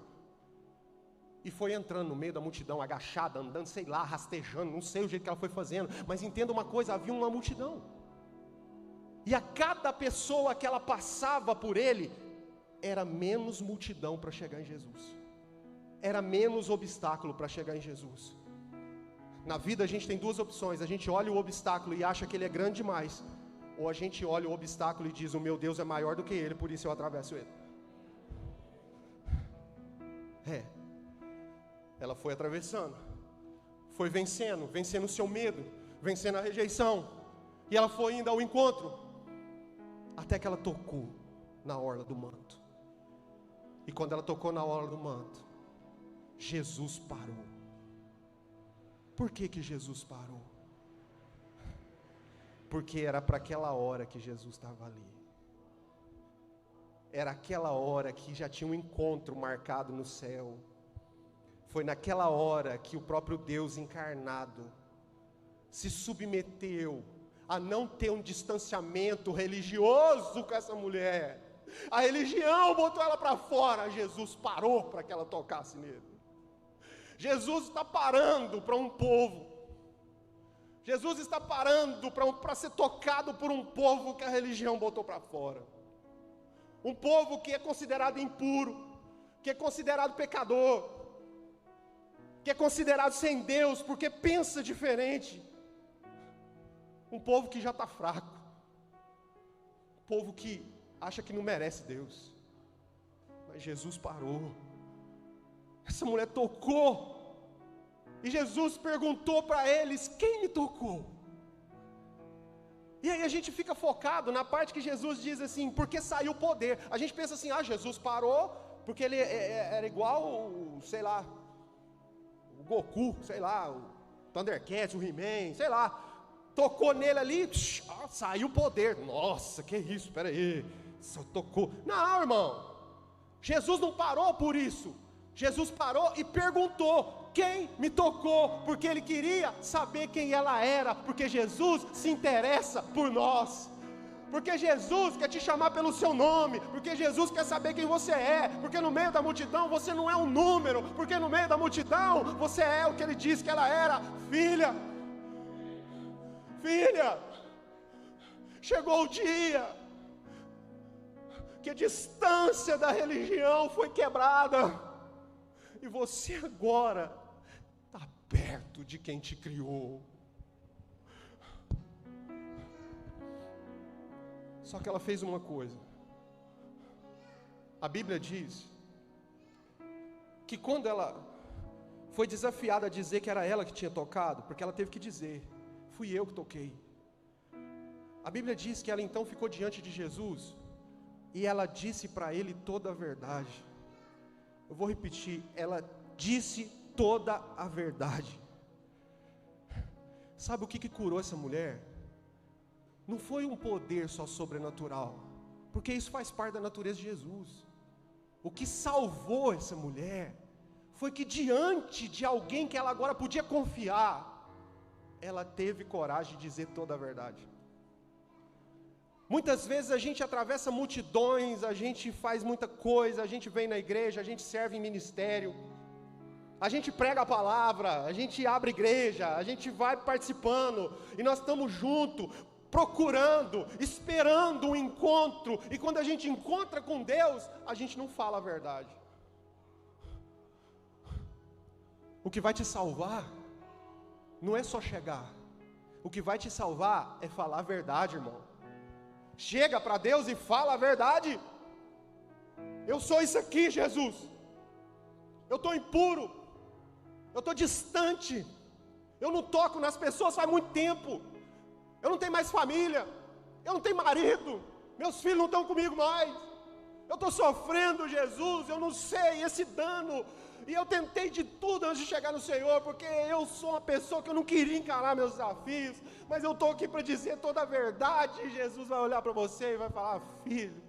e foi entrando no meio da multidão, agachada, andando, sei lá, rastejando, não sei o jeito que ela foi fazendo, mas entenda uma coisa: havia uma multidão, e a cada pessoa que ela passava por ele, era menos multidão para chegar em Jesus, era menos obstáculo para chegar em Jesus. Na vida a gente tem duas opções: a gente olha o obstáculo e acha que ele é grande demais, ou a gente olha o obstáculo e diz: o meu Deus é maior do que ele, por isso eu atravesso ele. Ela foi atravessando, foi vencendo o seu medo, vencendo a rejeição, e ela foi indo ao encontro, até que ela tocou na orla do manto. E quando ela tocou na orla do manto, Jesus parou. Por que Jesus parou? Porque era para aquela hora que Jesus estava ali. Era aquela hora que já tinha um encontro marcado no céu. Foi naquela hora que o próprio Deus encarnado se submeteu a não ter um distanciamento religioso com essa mulher. A religião botou ela para fora, Jesus parou para que ela tocasse nele. Jesus está parando para um povo. Jesus está parando para ser tocado por um povo que a religião botou para fora. Um povo que é considerado impuro, que é considerado pecador, que é considerado sem Deus porque pensa diferente. Um povo que já está fraco. Um povo que acha que não merece Deus. Mas Jesus parou. Essa mulher tocou. E Jesus perguntou para eles: quem me tocou? E aí a gente fica focado na parte que Jesus diz assim: porque saiu o poder. A gente pensa assim: Jesus parou porque ele era igual, sei lá, o Goku, sei lá, Thundercats, o He-Man, sei lá. Tocou nele ali, saiu o poder. Nossa, que isso, espera aí. Só tocou. Não, irmão. Jesus não parou por isso. Jesus parou e perguntou: quem me tocou? Porque ele queria saber quem ela era. Porque Jesus se interessa por nós. Porque Jesus quer te chamar pelo seu nome. Porque Jesus quer saber quem você é. Porque no meio da multidão você não é um número. Porque no meio da multidão você é o que ele disse que ela era: filha. Filha. Chegou o dia que a distância da religião foi quebrada. E você agora está perto de quem te criou. Só que ela fez uma coisa. A Bíblia diz que quando ela foi desafiada a dizer que era ela que tinha tocado, porque ela teve que dizer: fui eu que toquei. A Bíblia diz que ela então ficou diante de Jesus e ela disse para ele toda a verdade. Eu vou repetir, ela disse toda a verdade. Sabe o que curou essa mulher? Não foi um poder só sobrenatural, porque isso faz parte da natureza de Jesus. O que salvou essa mulher foi que diante de alguém que ela agora podia confiar, ela teve coragem de dizer toda a verdade. Muitas vezes a gente atravessa multidões, a gente faz muita coisa, a gente vem na igreja, a gente serve em ministério, a gente prega a palavra, a gente abre igreja, a gente vai participando, e nós estamos juntos, procurando, esperando um encontro, e quando a gente encontra com Deus, a gente não fala a verdade. O que vai te salvar não é só chegar, o que vai te salvar é falar a verdade, irmão. Chega para Deus e fala a verdade. Eu sou isso aqui, Jesus. Eu estou impuro, eu estou distante, eu não toco nas pessoas faz muito tempo, eu não tenho mais família, eu não tenho marido, meus filhos não estão comigo mais, eu estou sofrendo, Jesus, eu não sei esse dano, e eu tentei de tudo antes de chegar no Senhor, porque eu sou uma pessoa que eu não queria encarar meus desafios, mas eu estou aqui para dizer toda a verdade, e Jesus vai olhar para você e vai falar: filho,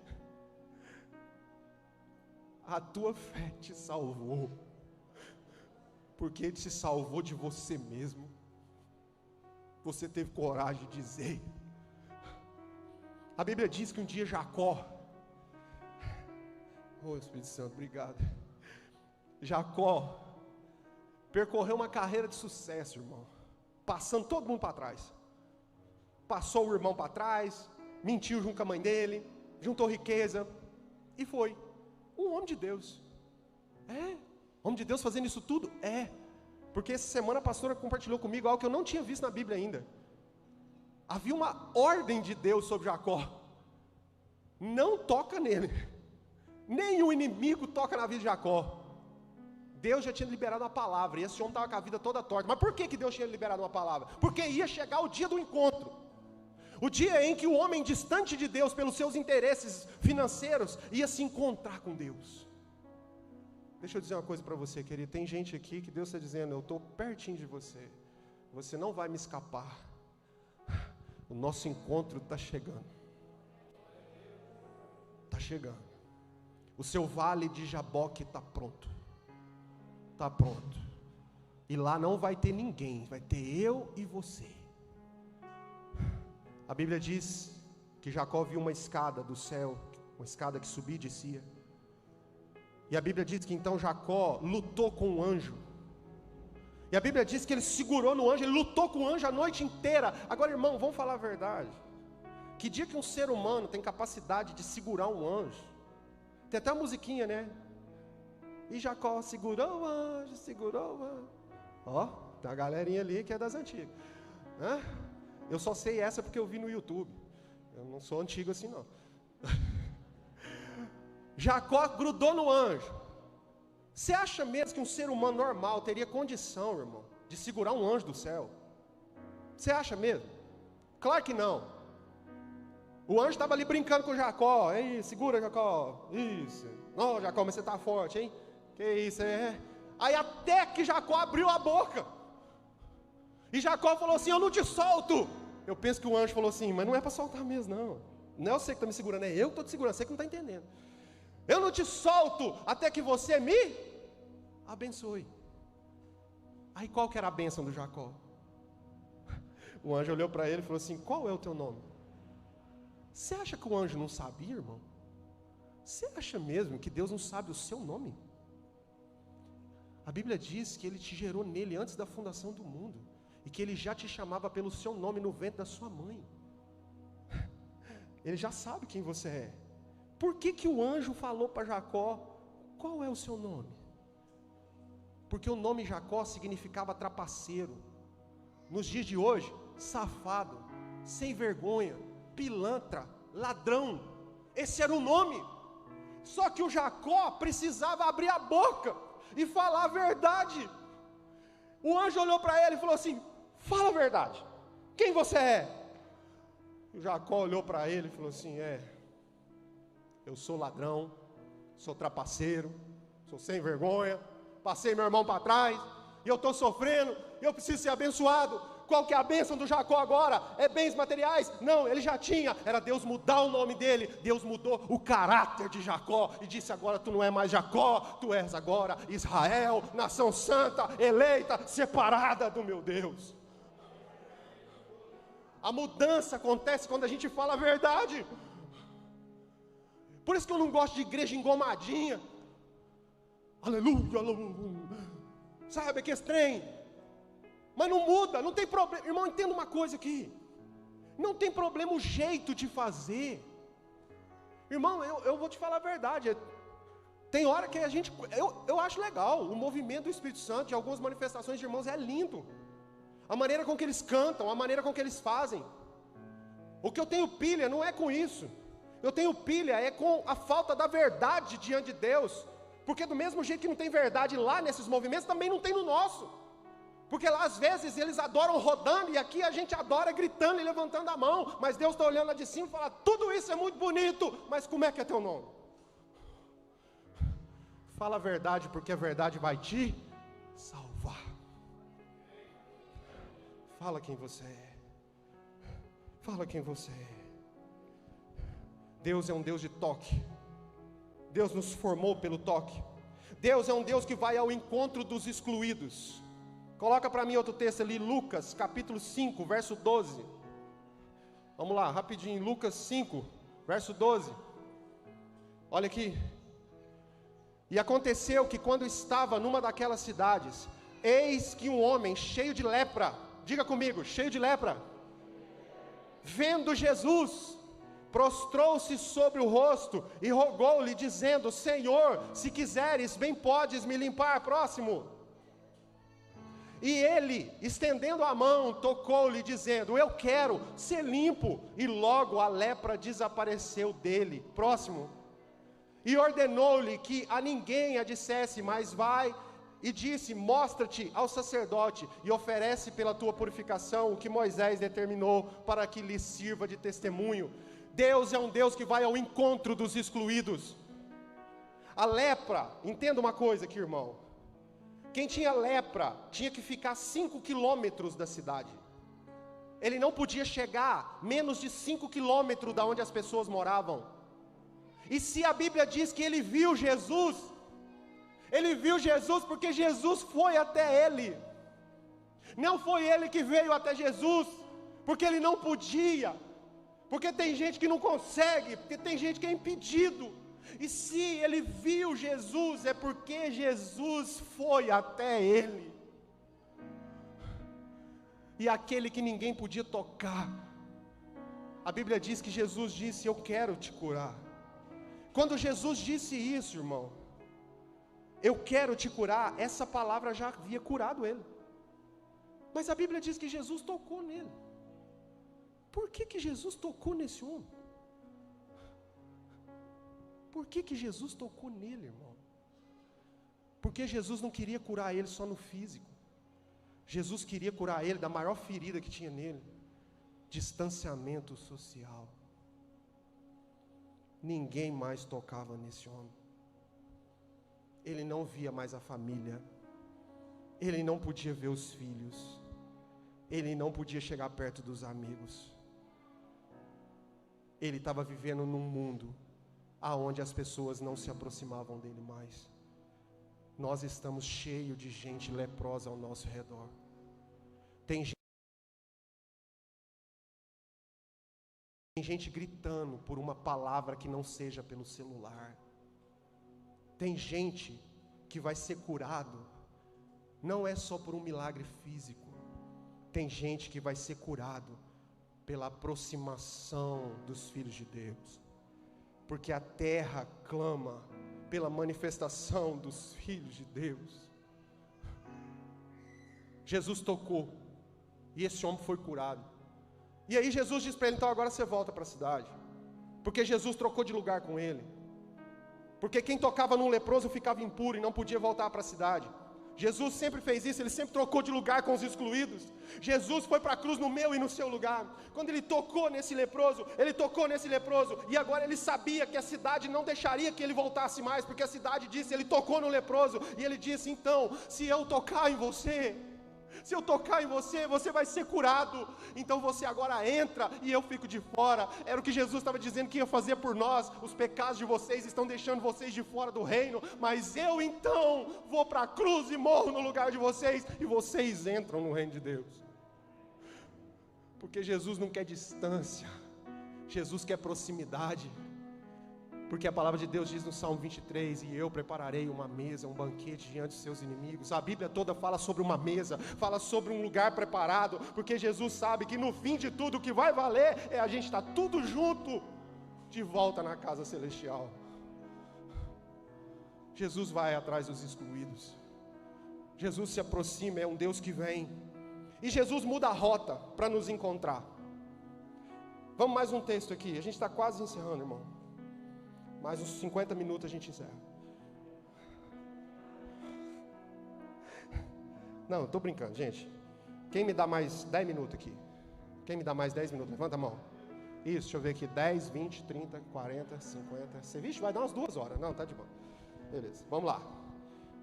a tua fé te salvou, porque Ele te salvou de você mesmo. Você teve coragem de dizer. A Bíblia diz que um dia Jacó, Espírito Santo, obrigado. Jacó percorreu uma carreira de sucesso, irmão, passando todo mundo para trás. Passou o irmão para trás, mentiu junto com a mãe dele, juntou riqueza e foi um homem de Deus. Homem de Deus fazendo isso tudo? Porque essa semana a pastora compartilhou comigo algo que eu não tinha visto na Bíblia ainda. Havia uma ordem de Deus sobre Jacó: não toca nele, nem o inimigo toca na vida de Jacó. Deus já tinha liberado uma palavra, e esse homem estava com a vida toda torta. Mas por que Deus tinha liberado uma palavra? Porque ia chegar o dia do encontro, o dia em que o homem distante de Deus, pelos seus interesses financeiros, ia se encontrar com Deus. Deixa eu dizer uma coisa para você, querido, tem gente aqui que Deus está dizendo: eu estou pertinho de você, você não vai me escapar, o nosso encontro está chegando, o seu vale de Jaboque está pronto, e lá não vai ter ninguém, vai ter eu e você. A Bíblia diz que Jacó viu uma escada do céu, uma escada que subia e descia, e a Bíblia diz que então Jacó lutou com o anjo, e a Bíblia diz que ele segurou no anjo, ele lutou com o anjo a noite inteira. Agora, irmão, vamos falar a verdade, que dia que um ser humano tem capacidade de segurar um anjo? Tem até uma musiquinha, né? E Jacó segurou o anjo, tem uma galerinha ali que é das antigas. Eu só sei essa porque eu vi no YouTube, eu não sou antigo assim não. Jacó grudou no anjo. Você acha mesmo que um ser humano normal teria condição, irmão, de segurar um anjo do céu? Você acha mesmo? Claro que não. O anjo estava ali brincando com Jacó: aí, segura, Jacó, isso, não, Jacó, mas você está forte, hein? Que isso, Aí até que Jacó abriu a boca, E Jacó falou assim: eu não te solto. Eu penso que o anjo falou assim: mas não é para soltar mesmo, não. Não é você que está me segurando, é eu que estou te segurando, você que não está entendendo. Eu não te solto até que você me abençoe. Aí qual que era a bênção do Jacó? O anjo olhou para ele e falou assim: qual é o teu nome? Você acha que o anjo não sabia, irmão? Você acha mesmo que Deus não sabe o seu nome? A Bíblia diz que Ele te gerou nele antes da fundação do mundo, e que Ele já te chamava pelo seu nome no ventre da sua mãe. Ele já sabe quem você é. Por que que o anjo falou para Jacó: qual é o seu nome? Porque o nome Jacó significava trapaceiro. Nos dias de hoje, safado, sem vergonha, pilantra, ladrão. Esse era o nome. Só que o Jacó precisava abrir a boca e falar a verdade. O anjo olhou para ele e falou assim: fala a verdade, quem você é? O Jacó olhou para ele e falou assim: eu sou ladrão, sou trapaceiro, sou sem vergonha, passei meu irmão para trás, e eu estou sofrendo, e eu preciso ser abençoado. Qual que é a bênção do Jacó agora? É bens materiais? Não, ele já tinha, era Deus mudar o nome dele. Deus mudou o caráter de Jacó, e disse: agora tu não é mais Jacó, tu és agora Israel, nação santa, eleita, separada do meu Deus. A mudança acontece quando a gente fala a verdade. Por isso que eu não gosto de igreja engomadinha. Aleluia, aleluia. Sabe que trem? Mas não muda, não tem problema. Irmão, entenda uma coisa aqui. Não tem problema o jeito de fazer. Irmão, eu vou te falar a verdade. Tem hora que a gente... Eu acho legal. O movimento do Espírito Santo, de algumas manifestações de irmãos, é lindo. A maneira com que eles cantam, a maneira com que eles fazem. O que eu tenho pilha não é com isso. Eu tenho pilha é com a falta da verdade diante de Deus. Porque do mesmo jeito que não tem verdade lá nesses movimentos, também não tem no nosso. Porque lá às vezes eles adoram rodando, e aqui a gente adora gritando e levantando a mão. Mas Deus está olhando lá de cima e fala: tudo isso é muito bonito, mas como é que é teu nome? Fala a verdade, porque a verdade vai te salvar. Fala quem você é. Fala quem você é. Deus é um Deus de toque. Deus nos formou pelo toque. Deus é um Deus que vai ao encontro dos excluídos. Coloca para mim outro texto ali, Lucas capítulo 5, verso 12. Vamos lá, rapidinho, Lucas 5, verso 12. Olha aqui. E aconteceu que quando estava numa daquelas cidades, eis que um homem cheio de lepra, diga comigo, cheio de lepra, vendo Jesus, prostrou-se sobre o rosto e rogou-lhe, dizendo: Senhor, se quiseres, bem podes me limpar. Próximo. E ele, estendendo a mão, tocou-lhe, dizendo: eu quero ser limpo. E logo a lepra desapareceu dele. Próximo. E ordenou-lhe que a ninguém a dissesse, mas vai e disse: mostra-te ao sacerdote e oferece pela tua purificação o que Moisés determinou, para que lhe sirva de testemunho. Deus é um Deus que vai ao encontro dos excluídos. A lepra, entenda uma coisa aqui, irmão. Quem tinha lepra tinha que ficar 5 quilômetros da cidade. Ele não podia chegar menos de 5 quilômetros da onde as pessoas moravam. E se a Bíblia diz que ele viu Jesus porque Jesus foi até ele. Não foi ele que veio até Jesus, porque ele não podia. Porque tem gente que não consegue, porque tem gente que é impedido. E se ele viu Jesus, é porque Jesus foi até ele. E aquele que ninguém podia tocar, a Bíblia diz que Jesus disse: eu quero te curar. Quando Jesus disse isso, irmão, eu quero te curar, essa palavra já havia curado ele. Mas a Bíblia diz que Jesus tocou nele. Por que Jesus tocou nesse homem? Por que Jesus tocou nele, irmão? Porque Jesus não queria curar ele só no físico. Jesus queria curar ele da maior ferida que tinha nele: distanciamento social. Ninguém mais tocava nesse homem. Ele não via mais a família. Ele não podia ver os filhos. ele não podia chegar perto dos amigos. Ele estava vivendo num mundo aonde as pessoas não se aproximavam dele mais. Nós estamos cheios de gente leprosa ao nosso redor. Tem gente gritando por uma palavra que não seja pelo celular. Tem gente que vai ser curado, não é só por um milagre físico. Tem gente que vai ser curado pela aproximação dos filhos de Deus. Porque a terra clama pela manifestação dos filhos de Deus. Jesus tocou, e esse homem foi curado. E aí Jesus diz para ele, então agora você volta para a cidade. Porque Jesus trocou de lugar com ele. Porque quem tocava num leproso ficava impuro e não podia voltar para a cidade. Jesus sempre fez isso, ele sempre trocou de lugar com os excluídos. Jesus foi para a cruz no meu e no seu lugar. Quando ele tocou nesse leproso, e agora ele sabia que a cidade não deixaria que ele voltasse mais, porque a cidade disse, ele tocou no leproso, e ele disse, então, se eu tocar em você, você vai ser curado. Então você agora entra e eu fico de fora. Era o que Jesus estava dizendo que ia fazer por nós. Os pecados de vocês estão deixando vocês de fora do reino, mas eu então vou para a cruz e morro no lugar de vocês, e vocês entram no reino de Deus. Porque Jesus não quer distância, Jesus quer proximidade. Porque a palavra de Deus diz no Salmo 23, e eu prepararei uma mesa, um banquete diante dos seus inimigos. A Bíblia toda fala sobre uma mesa, fala sobre um lugar preparado, porque Jesus sabe que no fim de tudo o que vai valer é a gente estar tudo junto, de volta na casa celestial. Jesus vai atrás dos excluídos, Jesus se aproxima, é um Deus que vem, e Jesus muda a rota para nos encontrar. Vamos mais um texto aqui, a gente está quase encerrando, irmão. Mais uns 50 minutos a gente encerra. Não, estou brincando, gente. Quem me dá mais 10 minutos aqui? Quem me dá mais 10 minutos? Levanta a mão. Isso, deixa eu ver aqui. 10, 20, 30, 40, 50. Você vixe, vai dar umas 2 horas. Não, tá de boa. Beleza, vamos lá.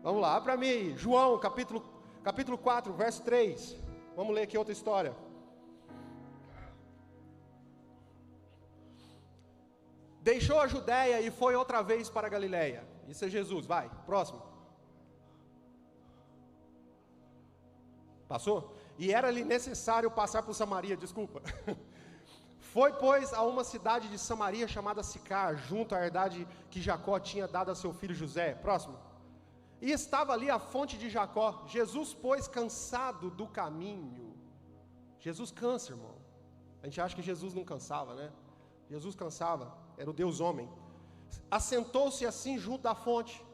Vamos lá, para mim. João, capítulo 4, verso 3. Vamos ler aqui outra história. Deixou a Judéia e foi outra vez para a Galileia. Isso é Jesus, vai, próximo. Passou? E era-lhe necessário passar por Samaria, desculpa. Foi, pois, a uma cidade de Samaria chamada Sicar, junto à herdade que Jacó tinha dado a seu filho José. Próximo. E estava ali a fonte de Jacó. Jesus, pois, cansado do caminho. Jesus cansa, irmão. A gente acha que Jesus não cansava, né? Jesus cansava. Era o Deus homem. Assentou-se assim junto da fonte.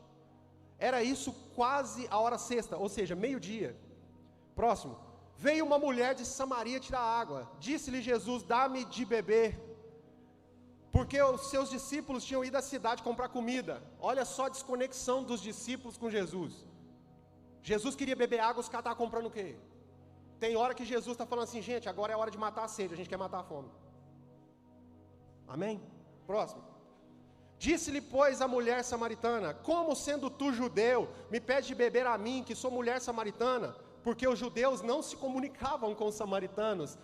Era isso quase a hora sexta, ou seja, meio-dia. Próximo. Veio uma mulher de Samaria tirar água. Disse-lhe Jesus, dá-me de beber. Porque os seus discípulos tinham ido à cidade comprar comida. Olha só a desconexão dos discípulos com Jesus. Jesus queria beber água, os caras estavam comprando o quê? Tem hora que Jesus está falando assim, gente, agora é hora de matar a sede, a gente quer matar a fome. Amém? Próximo. Disse-lhe, pois, a mulher samaritana, como sendo tu judeu, me pede de beber a mim, que sou mulher samaritana? Porque os judeus não se comunicavam com os samaritanos.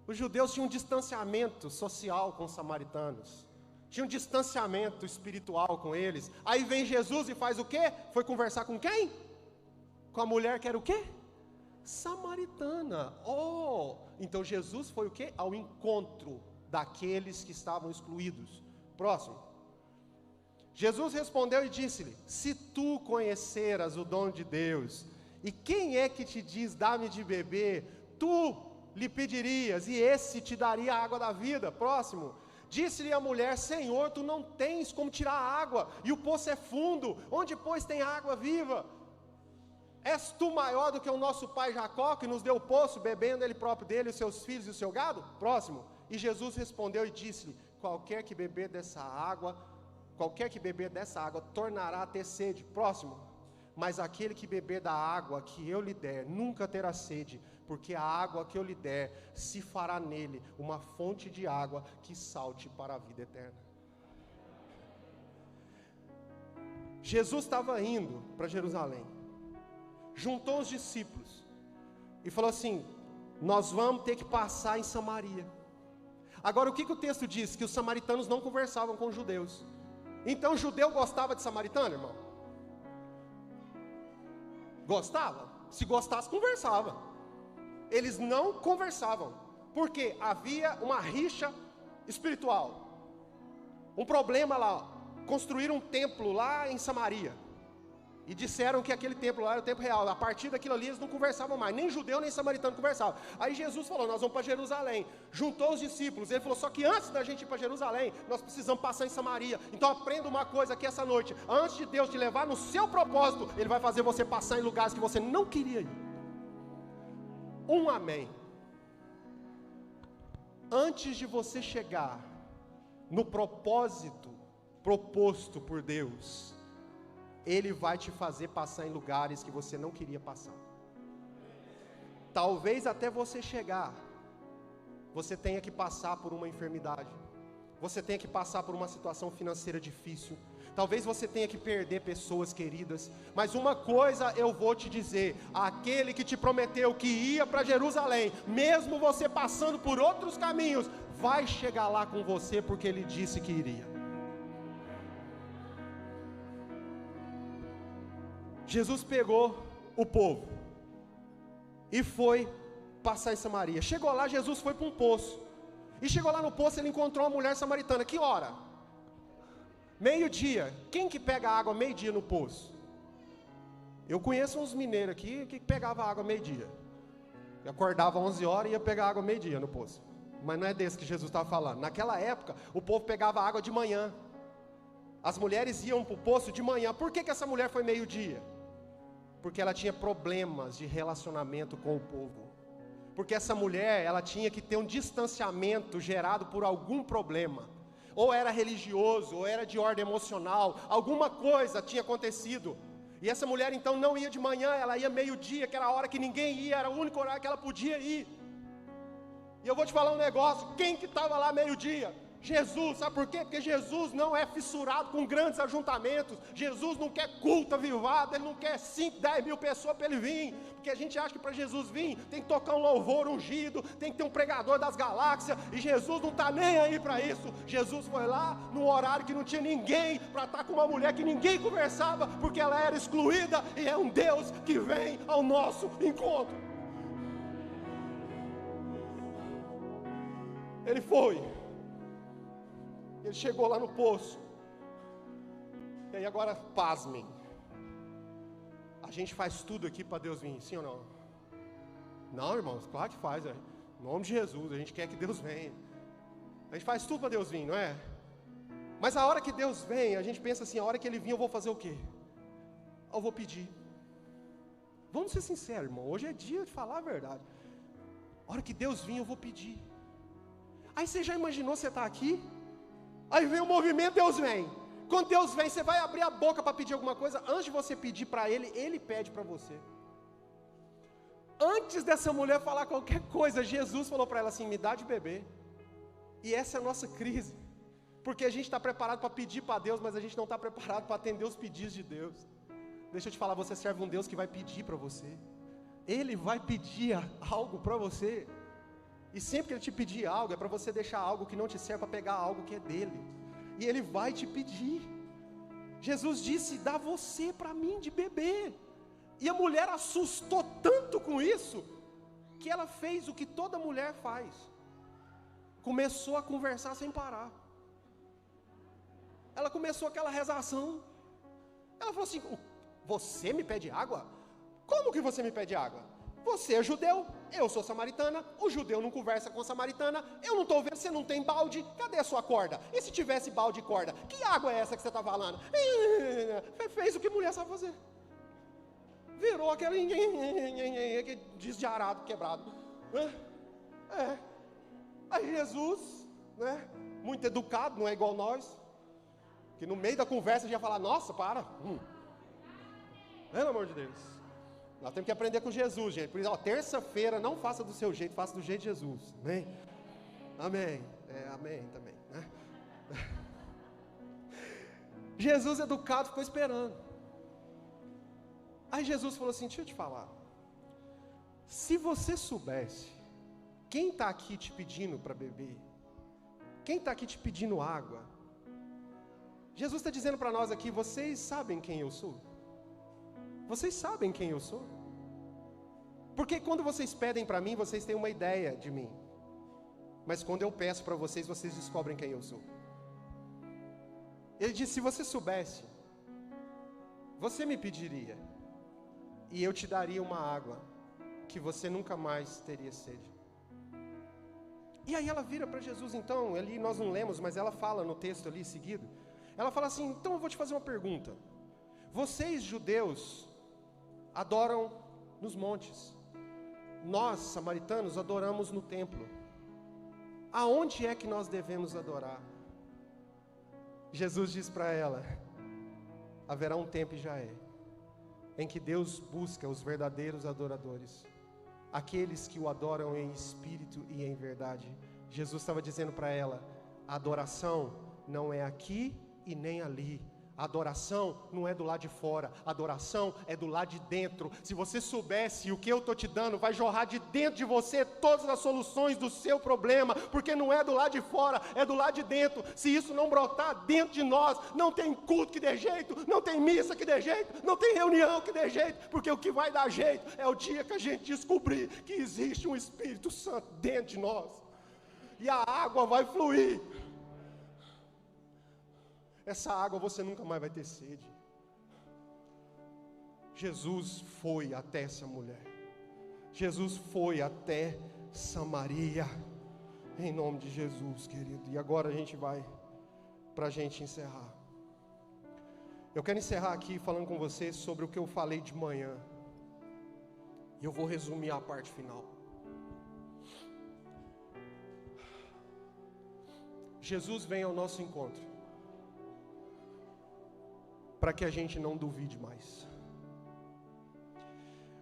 Os judeus tinham um distanciamento social com os samaritanos. Tinha um distanciamento espiritual com eles. Aí vem Jesus e faz o quê? Foi conversar com quem? Com a mulher que era o quê? Samaritana. Oh! Então Jesus foi o quê? Ao encontro daqueles que estavam excluídos. Próximo. Jesus respondeu e disse-lhe, se tu conheceras o dom de Deus, e quem é que te diz, dá-me de beber, tu lhe pedirias, e esse te daria a água da vida. Próximo. Disse-lhe a mulher, Senhor, tu não tens como tirar a água, e o poço é fundo, onde pois tem água viva? És tu maior do que o nosso pai Jacó, que nos deu o poço, bebendo ele próprio dele, os seus filhos e o seu gado? Próximo. E Jesus respondeu e disse-lhe, qualquer que beber dessa água tornará a ter sede. Próximo. Mas aquele que beber da água que eu lhe der, nunca terá sede, porque a água que eu lhe der, se fará nele uma fonte de água que salte para a vida eterna. Jesus estava indo para Jerusalém, juntou os discípulos, e falou assim: nós vamos ter que passar em Samaria. Agora, o que o texto diz? Que os samaritanos não conversavam com os judeus. Então, o judeu gostava de samaritano, irmão? Gostava? Se gostasse, conversava. Eles não conversavam, porque havia uma rixa espiritual, um problema lá. Construíram um templo lá em Samaria, e disseram que aquele templo lá era o templo real. A partir daquilo ali eles não conversavam mais, nem judeu nem samaritano conversavam. Aí Jesus falou: nós vamos para Jerusalém. Juntou os discípulos, ele falou: só que antes da gente ir para Jerusalém, nós precisamos passar em Samaria. Então aprenda uma coisa aqui essa noite: antes de Deus te levar no seu propósito, Ele vai fazer você passar em lugares que você não queria ir. Um amém. Antes de você chegar no propósito proposto por Deus, Ele vai te fazer passar em lugares que você não queria passar. Talvez até você chegar, você tenha que passar por uma enfermidade, você tenha que passar por uma situação financeira difícil, talvez você tenha que perder pessoas queridas, mas uma coisa eu vou te dizer: aquele que te prometeu que ia para Jerusalém, mesmo você passando por outros caminhos, vai chegar lá com você, porque Ele disse que iria. Jesus pegou o povo e foi passar em Samaria. Chegou lá, Jesus foi para um poço, e chegou lá no poço, ele encontrou uma mulher samaritana. Que hora? Meio-dia. Quem que pega água meio-dia no poço? Eu conheço uns mineiros aqui que pegavam água meio-dia, acordava 11 horas e ia pegar água meio-dia no poço. Mas não é desse que Jesus estava falando. Naquela época, o povo pegava água de manhã. As mulheres iam para o poço de manhã. Por que essa mulher foi meio-dia? Porque ela tinha problemas de relacionamento com o povo. Porque essa mulher, ela tinha que ter um distanciamento gerado por algum problema. Ou era religioso, ou era de ordem emocional, alguma coisa tinha acontecido. E essa mulher então não ia de manhã, ela ia meio-dia, que era a hora que ninguém ia, era o único horário que ela podia ir. E eu vou te falar um negócio: quem que estava lá meio-dia? Jesus. Sabe por quê? Porque Jesus não é fissurado com grandes ajuntamentos. Jesus não quer culto avivado, Ele não quer 5, 10 mil pessoas para Ele vir. Porque a gente acha que para Jesus vir, tem que tocar um louvor ungido, tem que ter um pregador das galáxias, e Jesus não está nem aí para isso. Jesus foi lá, num horário que não tinha ninguém, para estar com uma mulher que ninguém conversava, porque ela era excluída, e é um Deus que vem ao nosso encontro. Ele foi. Ele chegou lá no poço. E aí agora, pasmem. A gente faz tudo aqui para Deus vir, sim ou não? Não, irmãos, claro que faz. Em nome de Jesus, a gente quer que Deus venha. A gente faz tudo para Deus vir, não é? Mas a hora que Deus vem, a gente pensa assim: a hora que Ele vir eu vou fazer o quê? Eu vou pedir. Vamos ser sinceros, irmão. Hoje é dia de falar a verdade. A hora que Deus vir eu vou pedir. Aí você já imaginou você estar aqui? Aí vem o movimento, Deus vem. Quando Deus vem, você vai abrir a boca para pedir alguma coisa. Antes de você pedir para Ele, Ele pede para você. Antes dessa mulher falar qualquer coisa, Jesus falou para ela assim: me dá de beber. E essa é a nossa crise. Porque a gente está preparado para pedir para Deus, mas a gente não está preparado para atender os pedidos de Deus. Deixa eu te falar, você serve um Deus que vai pedir para você. Ele vai pedir algo para você. E sempre que Ele te pedir algo, é para você deixar algo que não te serve, para pegar algo que é dele. E Ele vai te pedir. Jesus disse: dá você para mim de beber. E a mulher assustou tanto com isso, que ela fez o que toda mulher faz. Começou a conversar sem parar. Ela começou aquela rezação. Ela falou assim: você me pede água? Como que você me pede água? Você é judeu, eu sou samaritana, o judeu não conversa com a samaritana, eu não estou vendo, você não tem balde, cadê a sua corda? E se tivesse balde e corda, que água é essa que você está falando? Fez o que mulher sabe fazer. Virou aquele desdiarado, quebrado. Aí Jesus, né, muito educado, não é igual nós, que no meio da conversa já fala: nossa, para. Pelo amor de Deus. Nós temos que aprender com Jesus, gente. Por isso, terça-feira não faça do seu jeito, faça do jeito de Jesus. Amém? Amém. Amém também, né? Jesus educado ficou esperando. Aí Jesus falou assim: deixa eu te falar. Se você soubesse, quem está aqui te pedindo para beber? Quem está aqui te pedindo água? Jesus está dizendo para nós aqui, vocês sabem quem eu sou? Vocês sabem quem eu sou? Porque quando vocês pedem para mim, vocês têm uma ideia de mim. Mas quando eu peço para vocês, vocês descobrem quem eu sou. Ele disse, se você soubesse, você me pediria, e eu te daria uma água, que você nunca mais teria sede. E aí ela vira para Jesus, então, ali nós não lemos, mas ela fala no texto ali seguido, ela fala assim, então eu vou te fazer uma pergunta. Vocês, judeus, adoram nos montes. Nós, samaritanos, adoramos no templo. Aonde é que nós devemos adorar? Jesus diz para ela, haverá um tempo e já é, em que Deus busca os verdadeiros adoradores, aqueles que o adoram em espírito e em verdade. Jesus estava dizendo para ela, a adoração não é aqui e nem ali. A adoração não é do lado de fora, a adoração é do lado de dentro. Se você soubesse o que eu estou te dando, vai jorrar de dentro de você todas as soluções do seu problema, porque não é do lado de fora, é do lado de dentro. Se isso não brotar dentro de nós, não tem culto que dê jeito, não tem missa que dê jeito, não tem reunião que dê jeito, porque o que vai dar jeito é o dia que a gente descobrir que existe um Espírito Santo dentro de nós, e a água vai fluir. Essa água você nunca mais vai ter sede. Jesus foi até essa mulher. Jesus foi até Samaria. Em nome de Jesus, querido. E agora a gente vai para a gente encerrar. Eu quero encerrar aqui falando com vocês sobre o que eu falei de manhã. E eu vou resumir a parte final. Jesus vem ao nosso encontro, para que a gente não duvide mais.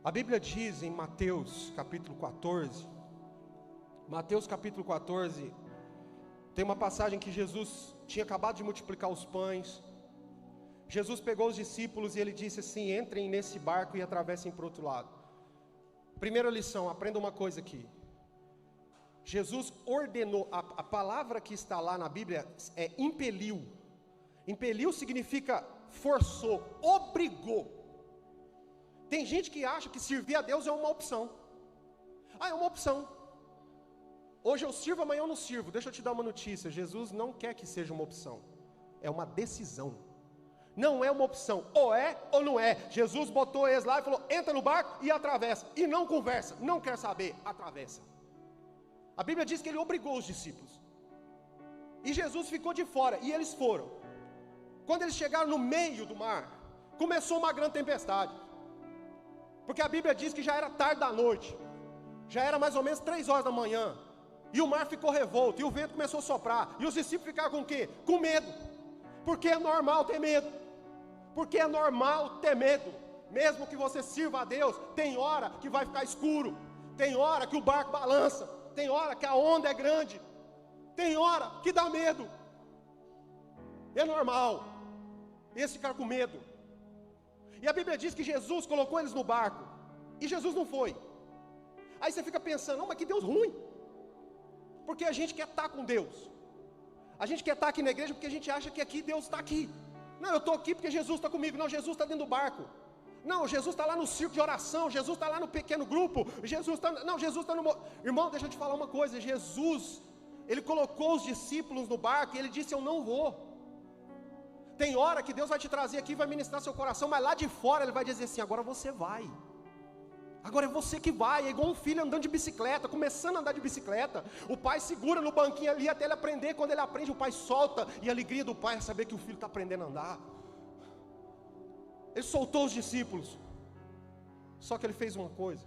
A Bíblia diz em Mateus capítulo 14, tem uma passagem que Jesus tinha acabado de multiplicar os pães. Jesus pegou os discípulos e ele disse assim, entrem nesse barco e atravessem para o outro lado. Primeira lição, aprenda uma coisa aqui. Jesus ordenou, a palavra que está lá na Bíblia é impeliu. Impeliu significa forçou, obrigou. Tem gente que acha que servir a Deus é uma opção. É uma opção. Hoje eu sirvo, amanhã eu não sirvo. Deixa eu te dar uma notícia, Jesus não quer que seja uma opção. É uma decisão. Não é uma opção, ou é ou não é. Jesus botou eles lá e falou, entra no barco e atravessa. E não conversa, não quer saber, atravessa. A Bíblia diz que ele obrigou os discípulos. E Jesus ficou de fora, e eles foram. Quando eles chegaram no meio do mar, começou uma grande tempestade. Porque a Bíblia diz que já era tarde da noite, já era mais ou menos 3 horas da manhã, e o mar ficou revolto, e o vento começou a soprar, e os discípulos ficaram com o quê? Com medo, porque é normal ter medo, porque é normal ter medo, mesmo que você sirva a Deus, tem hora que vai ficar escuro, tem hora que o barco balança, tem hora que a onda é grande, tem hora que dá medo, é normal, eles ficaram com medo. E a Bíblia diz que Jesus colocou eles no barco, e Jesus não foi. Aí você fica pensando, não, mas que Deus ruim, porque a gente quer estar com Deus, a gente quer estar aqui na igreja porque a gente acha que aqui Deus está aqui. Não, eu estou aqui porque Jesus está comigo. Não, Jesus está dentro do barco. Não, Jesus está lá no circo de oração, Jesus está lá no pequeno grupo, Jesus está no... Irmão, deixa eu te falar uma coisa, Jesus, Ele colocou os discípulos no barco e Ele disse, eu não vou. Tem hora que Deus vai te trazer aqui, vai ministrar seu coração, mas lá de fora Ele vai dizer assim, agora você vai. Agora é você que vai, é igual um filho andando de bicicleta, começando a andar de bicicleta. O pai segura no banquinho ali até ele aprender, quando ele aprende o pai solta, e a alegria do pai é saber que o filho está aprendendo a andar. Ele soltou os discípulos, só que ele fez uma coisa.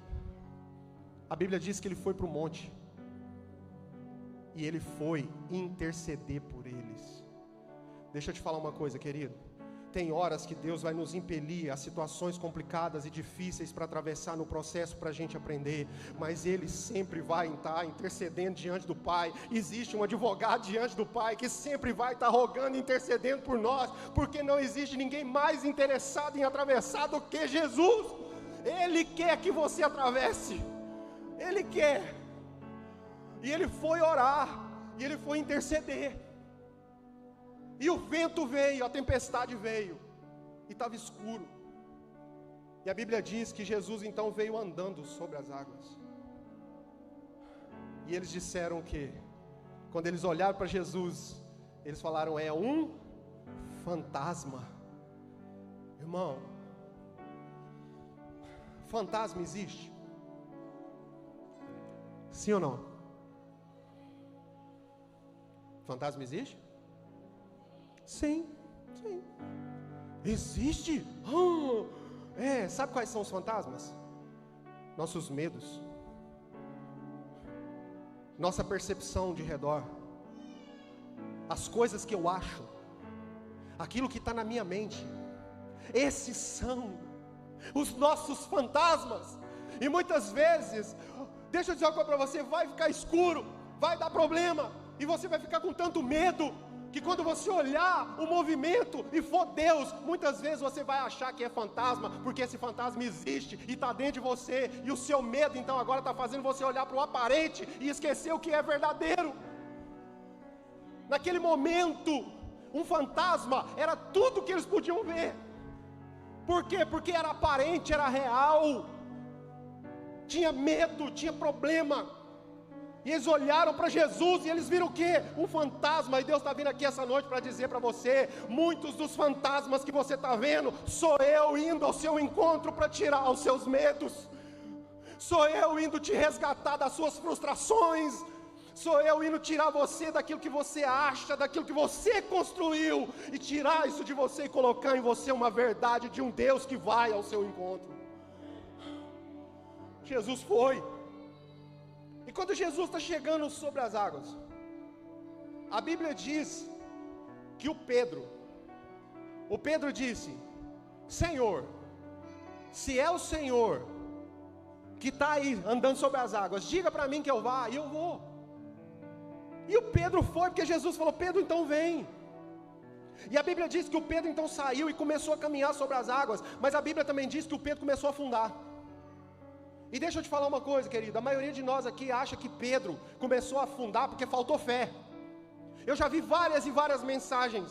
A Bíblia diz que ele foi para o monte, e ele foi interceder por eles. Deixa eu te falar uma coisa, querido. Tem horas que Deus vai nos impelir a situações complicadas e difíceis para atravessar no processo para a gente aprender, mas Ele sempre vai estar intercedendo diante do Pai. Existe um advogado diante do Pai que sempre vai estar rogando e intercedendo por nós, porque não existe ninguém mais interessado em atravessar do que Jesus. Ele quer que você atravesse. Ele quer. E ele foi orar, e ele foi interceder. E o vento veio, a tempestade veio, e estava escuro. E a Bíblia diz que Jesus então veio andando sobre as águas. E eles disseram que, quando eles olharam para Jesus, eles falaram: é um fantasma. Irmão, fantasma existe? Sim ou não? Fantasma existe? Sim, sim. Existe? Sabe quais são os fantasmas? Nossos medos, nossa percepção de redor, as coisas que eu acho, aquilo que está na minha mente. Esses são os nossos fantasmas. E muitas vezes, deixa eu dizer uma coisa para você, vai ficar escuro, vai dar problema, e você vai ficar com tanto medo, que quando você olhar o movimento e for Deus, muitas vezes você vai achar que é fantasma, porque esse fantasma existe e está dentro de você, e o seu medo então agora está fazendo você olhar para o aparente e esquecer o que é verdadeiro. Naquele momento, um fantasma era tudo que eles podiam ver. Por quê? Porque era aparente, era real, tinha medo, tinha problema. E eles olharam para Jesus e eles viram o quê? Um fantasma. E Deus está vindo aqui essa noite para dizer para você: muitos dos fantasmas que você está vendo, sou eu indo ao seu encontro para tirar os seus medos, sou eu indo te resgatar das suas frustrações, sou eu indo tirar você daquilo que você acha, daquilo que você construiu, e tirar isso de você e colocar em você uma verdade de um Deus que vai ao seu encontro. Jesus foi. E quando Jesus está chegando sobre as águas, a Bíblia diz que o Pedro disse: Senhor, se é o Senhor que está aí andando sobre as águas, diga para mim que eu vá, e eu vou. E o Pedro foi, porque Jesus falou: Pedro, então vem. E a Bíblia diz que o Pedro então saiu e começou a caminhar sobre as águas, mas a Bíblia também diz que o Pedro começou a afundar. E deixa eu te falar uma coisa, querido, a maioria de nós aqui acha que Pedro começou a afundar porque faltou fé. Eu já vi várias e várias mensagens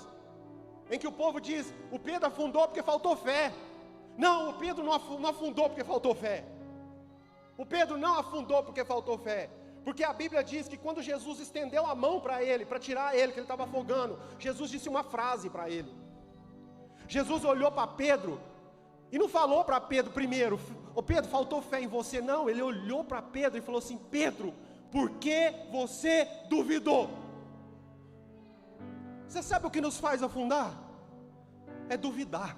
em que o povo diz: o Pedro afundou porque faltou fé. Não, o Pedro não afundou porque faltou fé. O Pedro não afundou porque faltou fé. Porque a Bíblia diz que quando Jesus estendeu a mão para ele, para tirar ele, que ele estava afogando, Jesus disse uma frase para ele. Jesus olhou para Pedro e não falou para Pedro primeiro: ô Pedro, faltou fé em você. Não, ele olhou para Pedro e falou assim: Pedro, por que você duvidou? Você sabe o que nos faz afundar? É duvidar.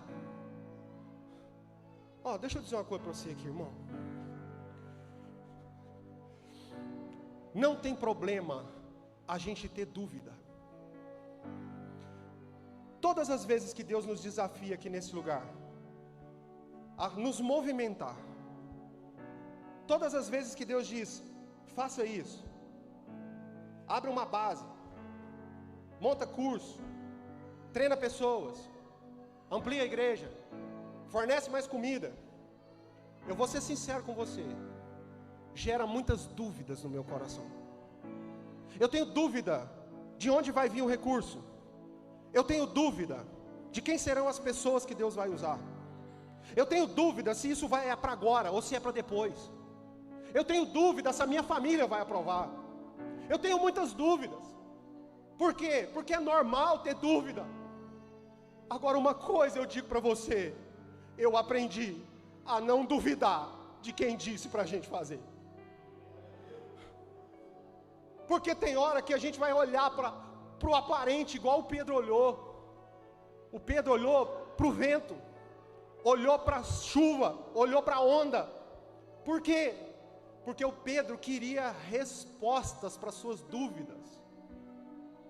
Deixa eu dizer uma coisa para você aqui, irmão. Não tem problema a gente ter dúvida. Todas as vezes que Deus nos desafia aqui nesse lugar a nos movimentar, todas as vezes que Deus diz: faça isso, abre uma base, monta curso, treina pessoas, amplia a igreja, fornece mais comida, eu vou ser sincero com você, gera muitas dúvidas no meu coração. Eu tenho dúvida de onde vai vir o recurso. Eu tenho dúvida de quem serão as pessoas que Deus vai usar. Eu tenho dúvida se isso é para agora ou se é para depois. Eu tenho dúvida se a minha família vai aprovar. Eu tenho muitas dúvidas. Por quê? Porque é normal ter dúvida. Agora, uma coisa eu digo para você: eu aprendi a não duvidar de quem disse para a gente fazer. Porque tem hora que a gente vai olhar para o aparente, igual o Pedro olhou. O Pedro olhou para o vento, olhou para a chuva, olhou para a onda. Por quê? Porque o Pedro queria respostas para suas dúvidas.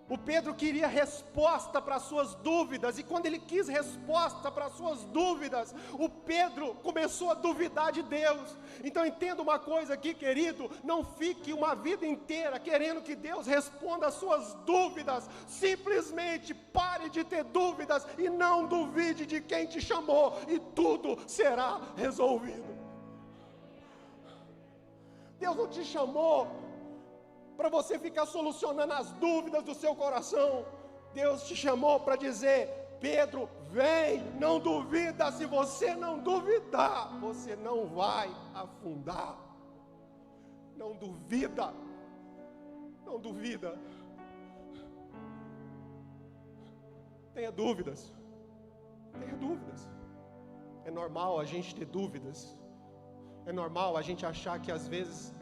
O Pedro queria resposta para suas dúvidas, e quando ele quis resposta para suas dúvidas, o Pedro começou a duvidar de Deus. Então entenda uma coisa aqui, querido: não fique uma vida inteira querendo que Deus responda as suas dúvidas. Simplesmente pare de ter dúvidas e não duvide de quem te chamou, e tudo será resolvido. Deus não te chamou para você ficar solucionando as dúvidas do seu coração. Deus te chamou para dizer: Pedro, vem, não duvida. Se você não duvidar, você não vai afundar. Não duvida, não duvida. Tenha dúvidas, tenha dúvidas. É normal a gente ter dúvidas. É normal a gente achar que às vezes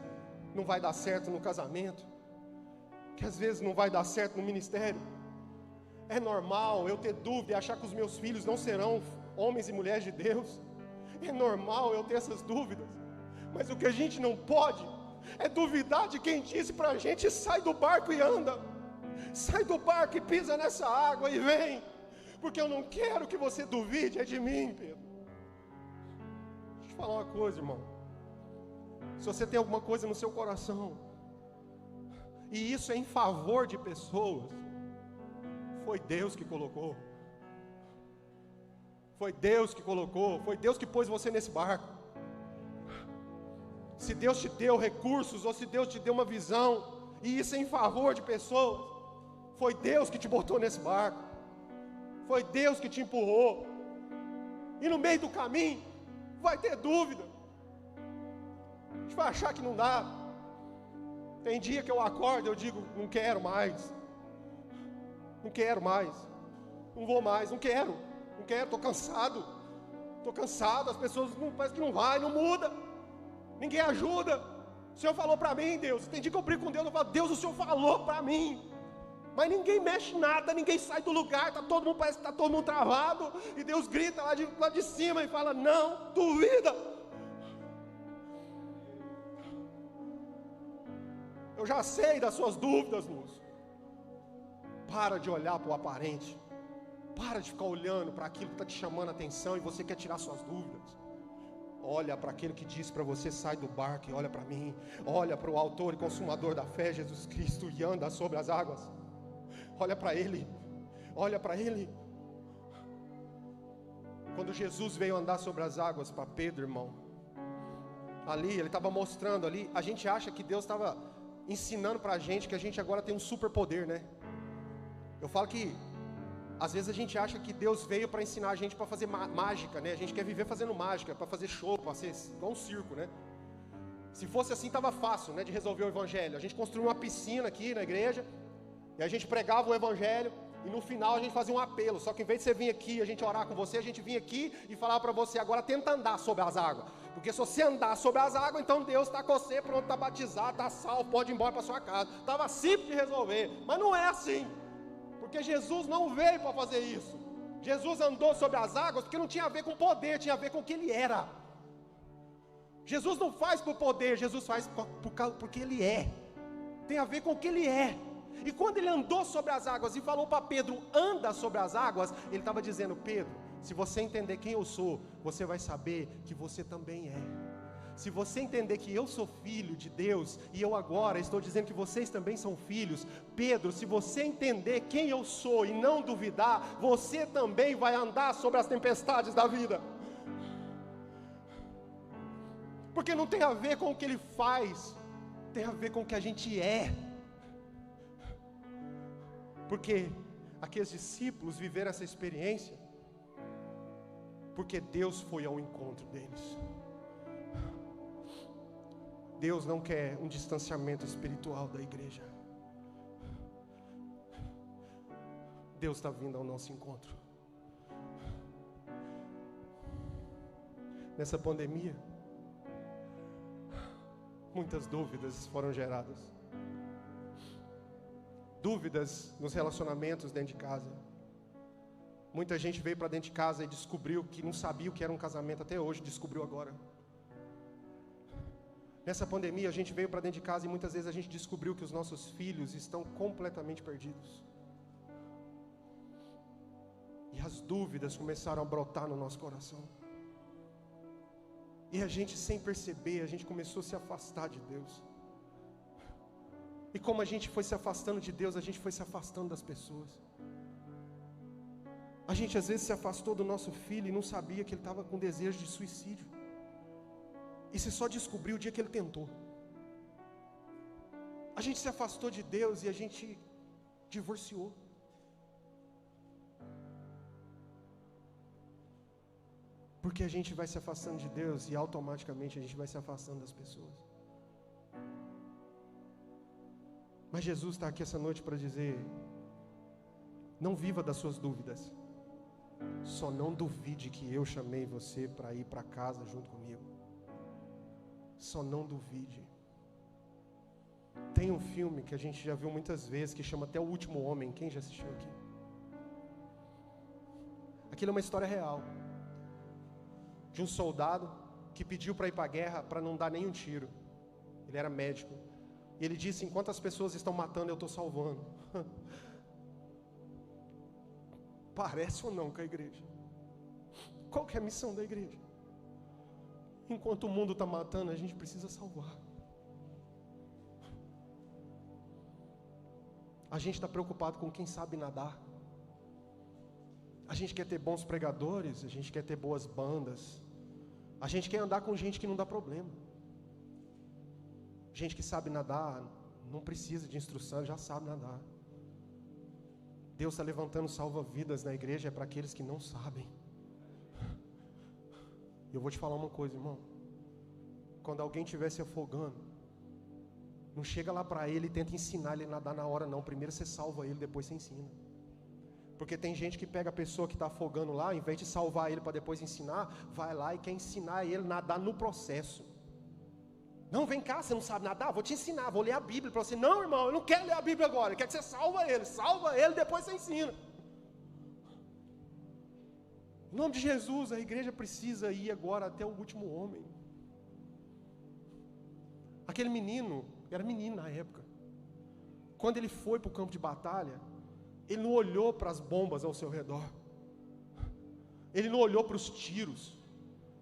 não vai dar certo no casamento, que às vezes não vai dar certo no ministério. É normal eu ter dúvida e achar que os meus filhos não serão homens e mulheres de Deus. É normal eu ter essas dúvidas. Mas o que a gente não pode é duvidar de quem disse para a gente: sai do barco e anda. Sai do barco e pisa nessa água e vem. Porque eu não quero que você duvide, é de mim, Pedro. Deixa eu te falar uma coisa, irmão. Se você tem alguma coisa no seu coração, e isso é em favor de pessoas, foi Deus que colocou. Foi Deus que colocou. Foi Deus que pôs você nesse barco. Se Deus te deu recursos, ou se Deus te deu uma visão, e isso é em favor de pessoas, foi Deus que te botou nesse barco. Foi Deus que te empurrou. E no meio do caminho vai ter dúvida. A gente vai achar que não dá. Tem dia que eu acordo e eu digo: não quero mais. Não quero mais. Não vou mais, não quero. Não quero, estou cansado. Estou cansado, as pessoas parece que não vai, não muda. Ninguém ajuda. O Senhor falou para mim, Deus. Tem dia que eu brigo com Deus, eu falo: Deus, o Senhor falou para mim. Mas ninguém mexe nada, ninguém sai do lugar, todo mundo, parece que está todo mundo travado. E Deus grita lá de cima e fala: não, duvida. Eu já sei das suas dúvidas, moço. Para de olhar para o aparente. Para de ficar olhando para aquilo que está te chamando a atenção e você quer tirar suas dúvidas. Olha para aquele que disse para você: sai do barco e olha para mim. Olha para o autor e consumador da fé, Jesus Cristo, e anda sobre as águas. Olha para Ele, olha para Ele. Quando Jesus veio andar sobre as águas para Pedro, irmão, ali, Ele estava mostrando ali, a gente acha que Deus estava ensinando para a gente que a gente agora tem um superpoder, né? Eu falo que, às vezes a gente acha que Deus veio para ensinar a gente para fazer mágica, né? A gente quer viver fazendo mágica, para fazer show, para ser igual um circo, né? Se fosse assim, estava fácil, né, de resolver o evangelho. A gente construiu uma piscina aqui na igreja, e a gente pregava o evangelho, e no final a gente fazia um apelo. Só que em vez de você vir aqui, a gente orar com você, a gente vinha aqui e falava para você: agora tenta andar sobre as águas. Porque se você andar sobre as águas, então Deus está com você, pronto, está batizado, está salvo, pode ir embora para sua casa. Estava simples de resolver, mas não é assim. Porque Jesus não veio para fazer isso. Jesus andou sobre as águas porque não tinha a ver com poder, tinha a ver com o que Ele era. Jesus não faz por poder, Jesus faz porque Ele é. Tem a ver com o que Ele é. E quando Ele andou sobre as águas e falou para Pedro: anda sobre as águas, Ele estava dizendo: Pedro, se você entender quem eu sou, você vai saber que você também é. Se você entender que eu sou filho de Deus, e eu agora estou dizendo que vocês também são filhos, Pedro, se você entender quem eu sou e não duvidar, você também vai andar sobre as tempestades da vida. Porque não tem a ver com o que Ele faz, tem a ver com o que a gente é. Porque aqueles discípulos viveram essa experiência porque Deus foi ao encontro deles. Deus não quer um distanciamento espiritual da igreja. Deus está vindo ao nosso encontro. Nessa pandemia, muitas dúvidas foram geradas. Dúvidas nos relacionamentos dentro de casa. Muita gente veio para dentro de casa e descobriu que não sabia o que era um casamento até hoje, descobriu agora. Nessa pandemia a gente veio para dentro de casa e muitas vezes a gente descobriu que os nossos filhos estão completamente perdidos. E as dúvidas começaram a brotar no nosso coração. E a gente, sem perceber, a gente começou a se afastar de Deus. E como a gente foi se afastando de Deus, a gente foi se afastando das pessoas. A gente às vezes se afastou do nosso filho e não sabia que ele estava com desejo de suicídio. E você só descobriu o dia que ele tentou. A gente se afastou de Deus e a gente divorciou. Porque a gente vai se afastando de Deus e automaticamente a gente vai se afastando das pessoas. Mas Jesus está aqui essa noite para dizer: não viva das suas dúvidas. Só não duvide que eu chamei você para ir para casa junto comigo. Só não duvide. Tem um filme que a gente já viu muitas vezes, que chama Até o Último Homem. Quem já assistiu aqui? Aquilo é uma história real, de um soldado que pediu para ir para a guerra para não dar nenhum tiro. Ele era médico. E ele disse: enquanto as pessoas estão matando, eu estou salvando. Parece ou não com a igreja? Qual que é a missão da igreja? Enquanto o mundo está matando, a gente precisa salvar. A gente está preocupado com quem sabe nadar. A gente quer ter bons pregadores, a gente quer ter boas bandas. A gente quer andar com gente que não dá problema. Gente que sabe nadar, não precisa de instrução, já sabe nadar. Deus está levantando salva-vidas na igreja, é para aqueles que não sabem. Eu vou te falar uma coisa, irmão. Quando alguém estiver se afogando, não chega lá para ele e tenta ensinar ele a nadar na hora, não. Primeiro você salva ele, depois você ensina. Porque tem gente que pega a pessoa que está afogando lá, em vez de salvar ele para depois ensinar, vai lá e quer ensinar ele a nadar no processo. Não, vem cá, você não sabe nadar? Vou te ensinar, vou ler a Bíblia para você. Não, irmão, eu não quero ler a Bíblia agora, eu quero que você salva ele, depois você ensina. Em nome de Jesus, a igreja precisa ir agora até o último homem. Aquele menino, era menino na época, quando ele foi para o campo de batalha, ele não olhou para as bombas ao seu redor, ele não olhou para os tiros,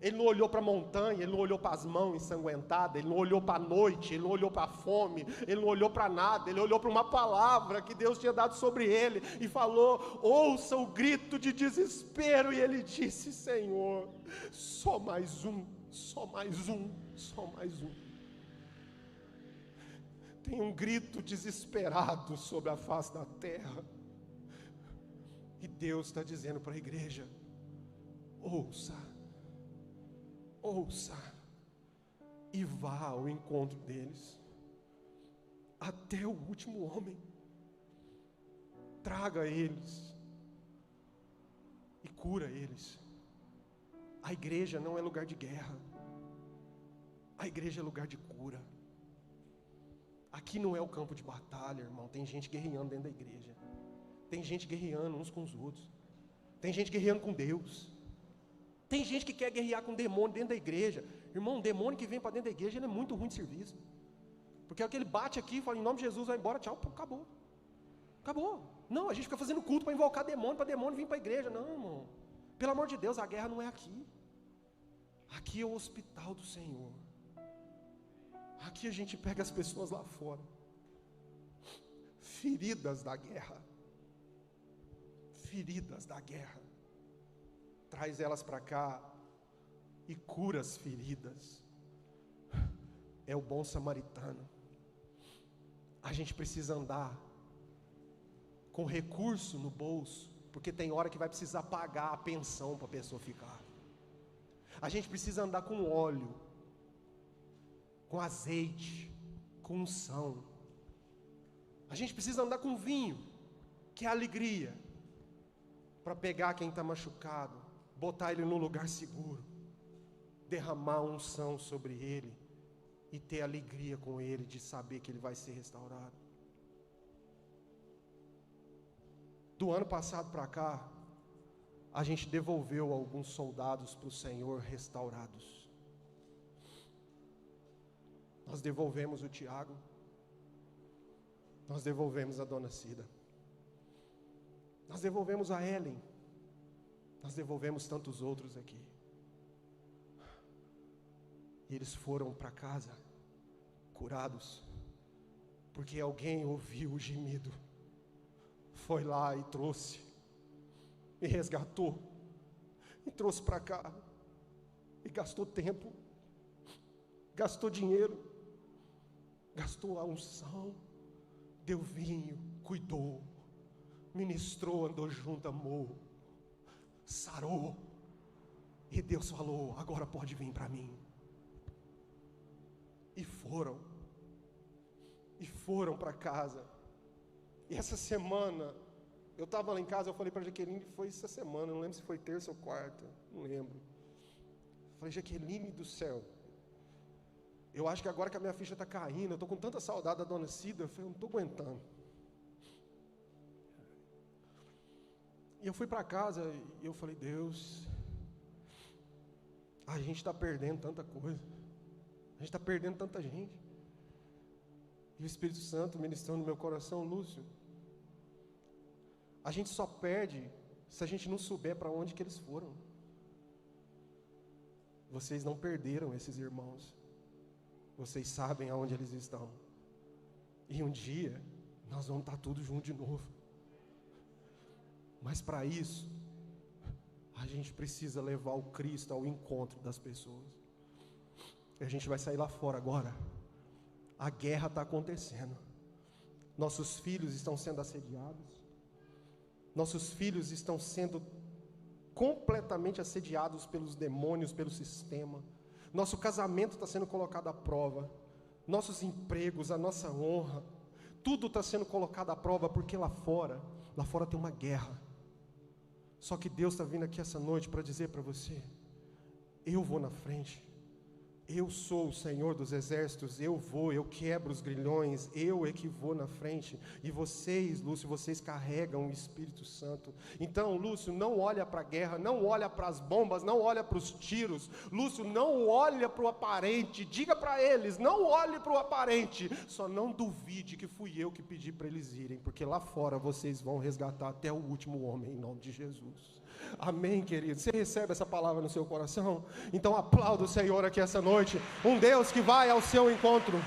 ele não olhou para a montanha, ele não olhou para as mãos ensanguentadas, ele não olhou para a noite, ele não olhou para a fome, ele não olhou para nada, ele olhou para uma palavra que Deus tinha dado sobre ele e falou: ouça o grito de desespero, e ele disse: Senhor, só mais um, só mais um, só mais um. Tem um grito desesperado sobre a face da terra, e Deus está dizendo para a igreja: ouça, ouça, e vá ao encontro deles, até o último homem. Traga eles e cura eles. A igreja não é lugar de guerra, a igreja é lugar de cura. Aqui não é o campo de batalha, irmão. Tem gente guerreando dentro da igreja, tem gente guerreando uns com os outros, tem gente guerreando com Deus. Tem gente que quer guerrear com demônio dentro da igreja. Irmão, um demônio que vem para dentro da igreja, ele é muito ruim de serviço. Porque é que ele bate aqui e fala: em nome de Jesus, vai embora, tchau, acabou. Acabou. Não, a gente fica fazendo culto para invocar demônio, para demônio vir para a igreja. Não, irmão. Pelo amor de Deus, a guerra não é aqui. Aqui é o hospital do Senhor. Aqui a gente pega as pessoas lá fora, feridas da guerra. Feridas da guerra. Traz elas para cá e cura as feridas. É o bom samaritano. A gente precisa andar com recurso no bolso, porque tem hora que vai precisar pagar a pensão para a pessoa ficar. A gente precisa andar com óleo, com azeite, com unção. A gente precisa andar com vinho, que é alegria, para pegar quem está machucado, botar ele num lugar seguro, derramar unção sobre ele e ter alegria com ele de saber que ele vai ser restaurado. Do ano passado para cá, a gente devolveu alguns soldados para o Senhor restaurados. Nós devolvemos o Tiago, nós devolvemos a dona Cida, nós devolvemos a Ellen, nós devolvemos tantos outros aqui. E eles foram para casa curados, porque alguém ouviu o gemido, foi lá e trouxe, e resgatou, e trouxe para cá, e gastou tempo, gastou dinheiro, gastou a unção, deu vinho, cuidou, ministrou, andou junto, amou, sarou. E Deus falou: agora pode vir para mim. E foram para casa. E essa semana, eu estava lá em casa, eu falei para a Jaqueline, foi essa semana, não lembro se foi terça ou quarta, não lembro. Falei: Jaqueline do céu, eu acho que agora que a minha ficha está caindo, eu estou com tanta saudade da dona Cida, eu falei: eu não estou aguentando. E eu fui para casa e eu falei: Deus, a gente está perdendo tanta coisa, a gente está perdendo tanta gente. E o Espírito Santo ministrando no meu coração: Lúcio, a gente só perde se a gente não souber para onde que eles foram. Vocês não perderam esses irmãos, vocês sabem aonde eles estão. E um dia nós vamos estar tudo junto de novo. Mas para isso, a gente precisa levar o Cristo ao encontro das pessoas. E a gente vai sair lá fora agora. A guerra está acontecendo. Nossos filhos estão sendo assediados. Nossos filhos estão sendo completamente assediados pelos demônios, pelo sistema. Nosso casamento está sendo colocado à prova. Nossos empregos, a nossa honra, tudo está sendo colocado à prova, porque lá fora tem uma guerra. Só que Deus está vindo aqui essa noite para dizer para você: eu vou na frente. Eu sou o Senhor dos exércitos, eu quebro os grilhões, eu é que vou na frente. E vocês, Lúcio, vocês carregam o Espírito Santo. Então, Lúcio, não olha para a guerra, não olha para as bombas, não olha para os tiros. Lúcio, não olha para o aparente, diga para eles, não olhe para o aparente. Só não duvide que fui eu que pedi para eles irem, porque lá fora vocês vão resgatar até o último homem, em nome de Jesus. Amém, querido? Você recebe essa palavra no seu coração? Então aplauda o Senhor aqui essa noite. Um Deus que vai ao seu encontro.